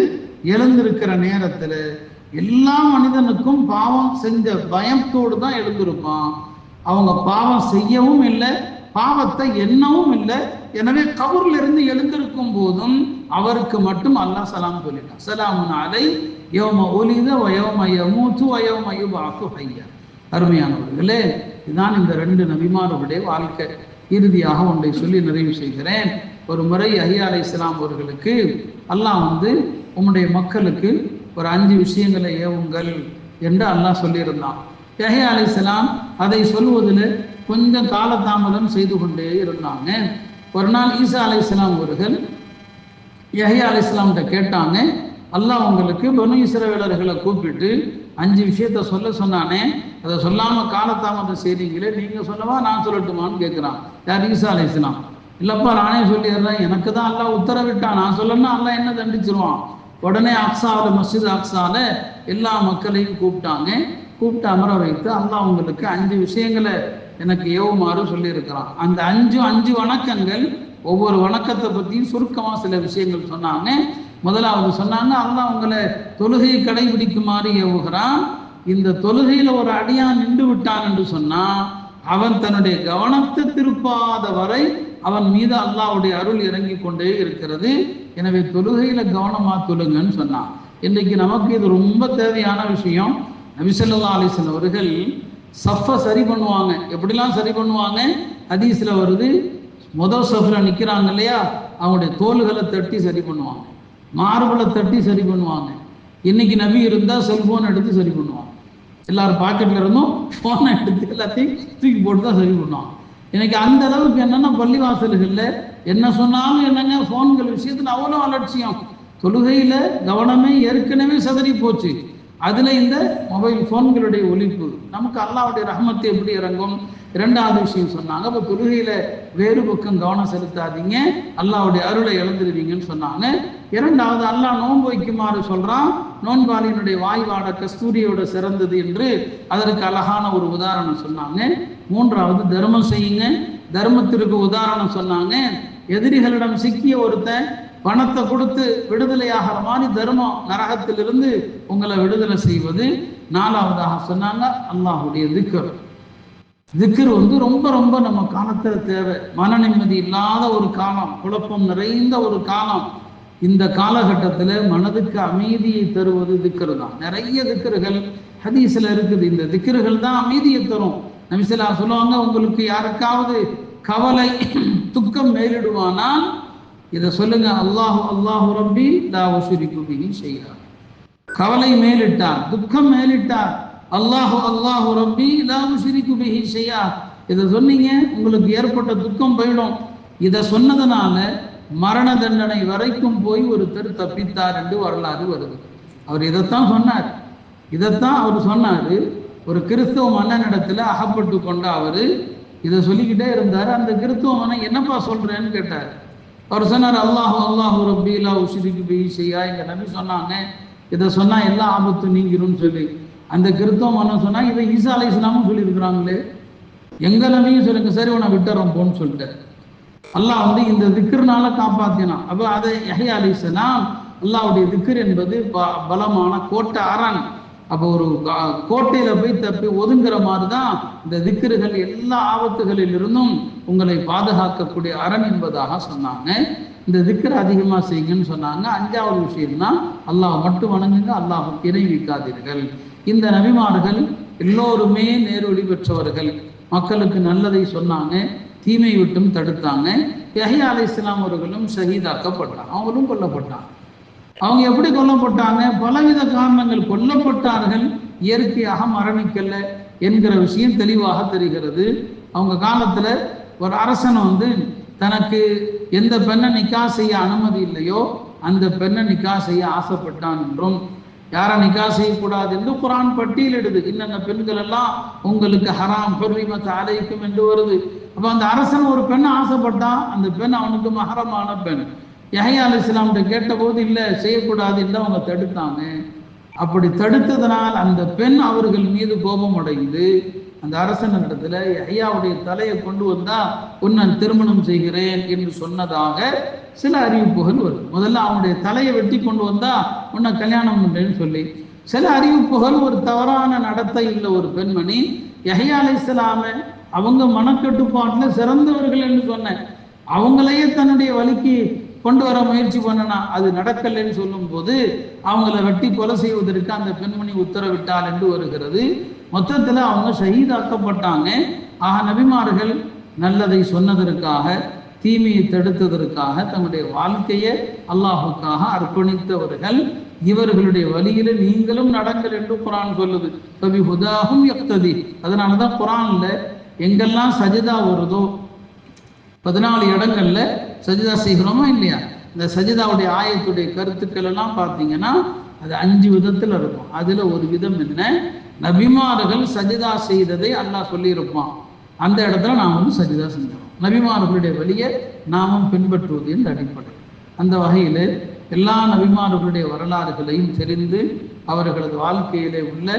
எழுந்திருக்கிற நேரத்தில் எல்லா மனிதனுக்கும் பாவம் செஞ்ச பயத்தோடு தான் எழுந்திருப்பான். அவங்க பாவம் செய்யவும் இல்லை, பாவத்தை எண்ணவும் இல்லை. எனவே கபூர்ல இருந்து எழுந்திருக்கும் போதும் அவருக்கு மட்டும் அல்லாஹ் சலாம் சொல்லிட்டான். ஸலாமுன் அலை யௌம உலித வ யௌம யமூது வ யௌம யுபஅஸு ஹய்யா. அருமையானவர்களே, இதுதான் இந்த 2 நபிமார்களுடைய வாழ்க்கை. இறுதியாக ஒன்றை சொல்லி நிறைவு செய்கிறேன். ஒரு முறை யஹ்யா அலைஹிஸ்ஸலாம் அவர்களுக்கு அல்லாஹ் உம்முடைய மக்களுக்கு ஒரு 5 விஷயங்களை ஏவுங்கள் என்று அல்லாஹ் சொல்லியிருந்தான். யஹ்யா அலைஹிஸ்ஸலாம் அதை சொல்வதில் கொஞ்சம் காலதாமதம் செய்து கொண்டே இருந்தாங்க. ஒரு நாள் ஈசா அலைஹிஸ்ஸலாம் அவர்கள் யஹ்யா அலைஹிஸ்ஸலாம்கிட்ட கேட்டாங்க, அல்லாஹ் உங்களுக்கு பனு இஸ்ரவேலர்களை கூப்பிட்டு 5 விஷயத்த சொல்ல சொன்னானே, அதை சொல்லாம காலதாமதம் செய்றீங்களே, நீங்க சொல்லவா நான் சொல்லட்டுமான்னு கேட்கிறான். யார்? ஈசா அலைஹிஸ்ஸலாம். இல்லப்பா நானே சொல்லிடுறேன், எனக்கு தான் அல்லாஹ் உத்தரவிட்டான், நான் சொல்லணும்னா அல்லாஹ் என்ன தண்டிச்சிருவான். உடனே அக்ஸாவில் மஸ்ஜித் அக்ஸால எல்லா மக்களையும் கூப்பிட்டாங்க. கூப்பிட்டு அமர வைத்து அல்லாஹ் உங்களுக்கு 5 விஷயங்களை எனக்கு ஏவுமாறு சொல்லியிருக்கிறான். அந்த 5 வணக்கங்கள், ஒவ்வொரு வணக்கத்தை பற்றியும் சுருக்கமாக சில விஷயங்கள் சொன்னாங்க. முதலாவது சொன்னாங்க, அல்லாஹ் உங்களை தொழுகையை கடைபிடிக்குமாறு ஏவுகிறான். இந்த தொழுகையில ஒரு அடியான் நின்று விட்டான் என்று சொன்னா அவன் தன்னுடைய கவனத்தை திருப்பாத வரை அவன் மீது அல்லாஹ்வுடைய அருள் இறங்கி கொண்டே இருக்கிறது. எனவே தொழுகையில கவனமா தொழுங்கன்னு சொன்னான். இன்றைக்கு நமக்கு இது ரொம்ப தேவையான விஷயம். நபி ஸல்லல்லாஹு அலைஹி வஸல்லம் அவர்கள் சஃபை சரி பண்ணுவாங்க. எப்படிலாம் சரி பண்ணுவாங்க? ஹதீஸ்ல வருது, முதல் சஃப்ல நிற்கிறாங்க இல்லையா, அவங்களுடைய தோள்களை தட்டி சரி பண்ணுவாங்க, மார்பலை தட்டி சரி பண்ணுவாங்க. இன்னைக்கு நபி இருந்தால் செல்போன் எடுத்து சரி பண்ணுவாங்க. எல்லாரும் பாக்கெட்ல இருந்தும் ஃபோனை எடுத்து எல்லாத்தையும் தூக்கி போட்டு தான் சரி பண்ணுவாங்க. இன்னைக்கு அந்த அளவுக்கு என்னன்னா பள்ளிவாசல்களில் என்ன சொன்னாலும் என்னங்க ஃபோன்கள் விஷயத்தில் அவ்வளோ அலட்சியம். தொழுகையில் கவனமே ஏற்கனவே சதறி போச்சு. அதில் இந்த மொபைல் ஃபோன்களுடைய ஒலிப்பு நமக்கு அல்லாஹ்வுடைய ரஹ்மத்து எப்படி இறங்கும்? 2வது விஷயம் சொன்னாங்க, இப்போ தொழுகையில் வேறு பக்கம் கவனம் செலுத்தாதீங்க, அல்லாஹ்வுடைய அருளை இழந்துருவீங்கன்னு சொன்னாங்க. 2வது அல்லாஹ் நோன்பு வைக்குமாறு சொல்கிறான். நோன்பாளியினுடைய வாய்வாட கஸ்தூரியோட சிறந்தது என்று அதற்கு அழகான ஒரு உதாரணம் சொன்னாங்க. 3வது தர்மம் செய்யுங்க, தர்மத்திற்கு உதாரணம் சொன்னாங்க. எதிரிகளிடம் சிக்கிய ஒருத்தன் பணத்தை கொடுத்து விடுதலையாகிற மாதிரி தர்மம் நரகத்திலிருந்து உங்களை விடுதலை செய்வது. 4வதாக சொன்னாங்க அல்லாஹ்வுடைய திக்ர். திக்ர் ரொம்ப ரொம்ப நம்ம காலத்தில் தேவை. மன நிம்மதி இல்லாத ஒரு காலம், குழப்பம் நிறைந்த ஒரு காலம். இந்த காலகட்டத்தில் மனதுக்கு அமைதியை தருவது திக்ர் தான். நிறைய திக்ர்கள் ஹதீஸ்ல இருக்குது. இந்த திக்ர்கள் தான் அமைதியை தரும். நபி ஸல்லல்லாஹு அலைஹி சொல்லுவாங்க, உங்களுக்கு யாருக்காவது கவலை துக்கம் மேலிடுவானால் இதை சொல்லுங்க, அல்லாஹு அல்லாஹு ரப்பி லா உஷ்ரிகு பிஹி ஷைஆ. கவலை மேலிட்டார், துக்கம் மேலிட்டார், அல்லாஹு அல்லாஹு ரப்பி லா உஷ்ரிகு பிஹி ஷைஆ. இதை சொன்னீங்க, உங்களுக்கு ஏற்பட்ட துக்கம் போயிடும். இதை சொன்னதுனால மரண தண்டனை வரைக்கும் போய் ஒருத்தர் தப்பித்தார் என்று வரலாறு வருது. அவர் இதைத்தான் சொன்னார். அவர் சொன்னாரு. ஒரு கிறிஸ்தவ மன்னனிடத்துல அகப்பட்டு கொண்ட அவரு இதை சொல்லிக்கிட்டே இருந்தார். அந்த கிறிஸ்தவ மன்னன் என்னப்பா சொல்றேன்னு கேட்டார். அவர் சொன்னார், அல்லாஹு அல்லாஹு ரப்பி லா உஷ்ரிகு பிஹி ஷைஆ. எங்க நபி சொன்னாங்க, இதை சொன்னா எல்லா ஆபத்தும் நீங்கிரும் சொல்லி. அந்த கிறிஸ்தவ மன்னன் சொன்னா, இதை ஈசா அலைஹிஸ்ஸலாமும் சொல்லியிருக்கிறாங்களே, எங்க நபியும் சொல்லுங்க, சரி உன விட்டுறோம் போன்னு சொல்லிட்டு அல்லாஹ் இந்த திக்ர்னால காப்பாத்தினான். அப்ப அதை யஹ்யா அலைஹிஸ்ஸலாம், அல்லாஹ்வுடைய திக்ர் என்பது பலமான கோட்டை அரண். அப்போ ஒரு கோட்டையில போய் தப்பி ஒதுங்குற மாதிரி தான் இந்த திக்ர்கள் எல்லா ஆபத்துகளில் இருந்தும் உங்களை பாதுகாக்கக்கூடிய அரண் என்பதாக சொன்னாங்க. இந்த திக்ர் அதிகமா செய்யுங்கன்னு சொன்னாங்க. 5வது விஷயம் தான் அல்லாஹ் மட்டும் வணங்குங்க, அல்லாஹ் இணை வைக்காதீர்கள். இந்த நபிமார்கள் எல்லோருமே நேரொளி பெற்றவர்கள். மக்களுக்கு நல்லதை சொன்னாங்க, தீமை விட்டும் தடுத்தாங்க. யஹ்யா அலைஹிஸ்ஸலாம் அவர்களும் ஷஹீதாக்கப்பட்டாங்க, அவங்களும் கொல்லப்பட்டாங்க. அவங்க எப்படி கொல்லப்பட்டாங்க? பலவித காரணங்கள் கொல்லப்பட்டார்கள், இயற்கையாக மரணிக்கல என்கிற விஷயம் தெளிவாக தெரிகிறது. அவங்க காலத்துல ஒரு அரசன் தனக்கு எந்த பெண்ணை நிக்கா செய்ய அனுமதி இல்லையோ அந்த பெண்ணை நிக்கா செய்ய ஆசைப்பட்டான் என்றும், யாரை நிக்கா செய்யக்கூடாது என்று குர்ஆன் பட்டியலிடுது. இன்னென்ன பெண்கள் எல்லாம் உங்களுக்கு ஹராம் ஹுர்ரிமத் அலைக்கும் என்று வருது. அப்ப அந்த அரசன் ஒரு பெண்ணை ஆசைப்பட்டான், அந்த பெண் அவனுக்கு மஹரமான பெண். யஹ்யா அலைஹிஸ்ஸலாம்கிட்ட கேட்டபோது இல்லை செய்யக்கூடாது என்று அவங்க தடுத்தாங்க. அப்படி தடுத்ததனால் அந்த பெண் அவர்கள் மீது கோபம் அடைந்து அந்த அரசனிடத்துல யஹ்யாவுடைய தலையை கொண்டு வந்தா உன்னை திருமணம் செய்கிறேன் என்று சொன்னதாக சில அறிவிப்புகள் வரும். முதல்ல அவனுடைய தலையை வெட்டி கொண்டு வந்தா உன்னை கல்யாணம் பண்றேன்னு சொல்லி சில அறிவிப்புகள் ஒரு தவறான நடத்தை உள்ள ஒரு பெண்மணி யஹ்யா அலைஹிஸ்ஸலாமை அவங்க மனக்கட்டுப்பாட்டில் சிறந்தவர்கள் என்று சொன்னேன், அவங்களையே தன்னுடைய வழிக்கு கொண்டு வர முயற்சி பண்ணனா அது நடக்கலைன்னு சொல்லும் போது அவங்கள வெட்டி கொலை செய்வதற்கு அந்த பெண்மணி உத்தரவிட்டாள் என்று வருகிறது. மொத்தத்தில் அவங்க ஷஹீதாக்கப்பட்டாங்க. ஆக நபிமார்கள் நல்லதை சொன்னதற்காக தீமையை தடுத்ததற்காக தன்னுடைய வாழ்க்கையை அல்லாஹுக்காக அர்ப்பணித்தவர்கள். இவர்களுடைய வழியில நீங்களும் நடங்கள் என்று குரான் சொல்லுது. கபி ஹுதாஹும் யக்ததி. அதனாலதான் குரான்ல எங்கெல்லாம் சஜிதா வருதோ 14 இடங்கள்ல சஜிதா செய்கிறோமா இல்லையா, இந்த சஜிதாவுடைய ஆயத்துடைய கருத்துக்கள் எல்லாம் பார்த்தீங்கன்னா அது 5 விதத்தில் இருக்கும். அதுல ஒரு விதம் என்ன, நபிமார்கள் சஜிதா செய்ததை அல்லாஹ் சொல்லியிருப்பான். அந்த இடத்துல நாம் சஜிதா செஞ்சோம். நபிமார்களுடைய வழியை நாமும் பின்பற்றுவது என்ற அடிப்படை. அந்த வகையில் எல்லா நபிமார்களுடைய வரலாறுகளையும் தெரிந்து அவர்களது வாழ்க்கையிலே உள்ள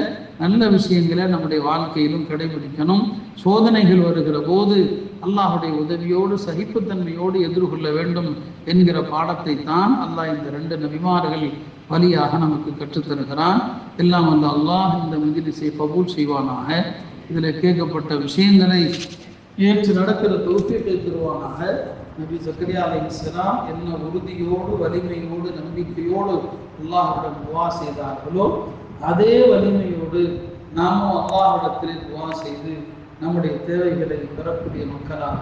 நல்ல விஷயங்களை நம்முடைய வாழ்க்கையிலும் கடைபிடிக்கணும். சோதனைகள் வருகிற போது அல்லாஹுடைய உதவியோடு சகிப்புத்தன்மையோடு எதிர்கொள்ள வேண்டும் என்கிற பாடத்தை தான் அல்லாஹ் இந்த 2 நபிமார்கள் வழியாக நமக்கு கற்றுத்தருகிறான். எல்லாம் வல்ல அல்லாஹ் இந்த மஜ்லிஸை கபூல் செய்வானாக. இதில் கேட்கப்பட்ட விஷயங்களை ஏற்று நடக்கிற தௌஃபீகை தருவானாக. நபி ஜக்கரியா அலைஹிஸ்ஸலாம் என்ன உறுதியோடு வலிமையோடு நம்பிக்கையோடு அல்லாஹ்விடம் துஆ செய்தார்களோ அதே வலிமையோடு நாமும் அல்லாஹ்விடத்தில் துஆ செய்து நம்முடைய தேவைகளை பெறக்கூடிய மக்களாக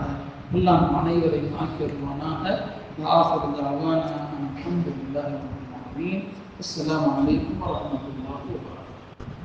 எல்லாம் அனைவரையும் ஆக்கிடுவானாக. ஆஃபிரு தஅவானா அல்ஹம்துலில்லாஹி ரப்பில் ஆலமீன். அஸ்ஸலாமு அலைக்கும் வரஹ்மத்துல்லாஹி வபரகாத்துஹு.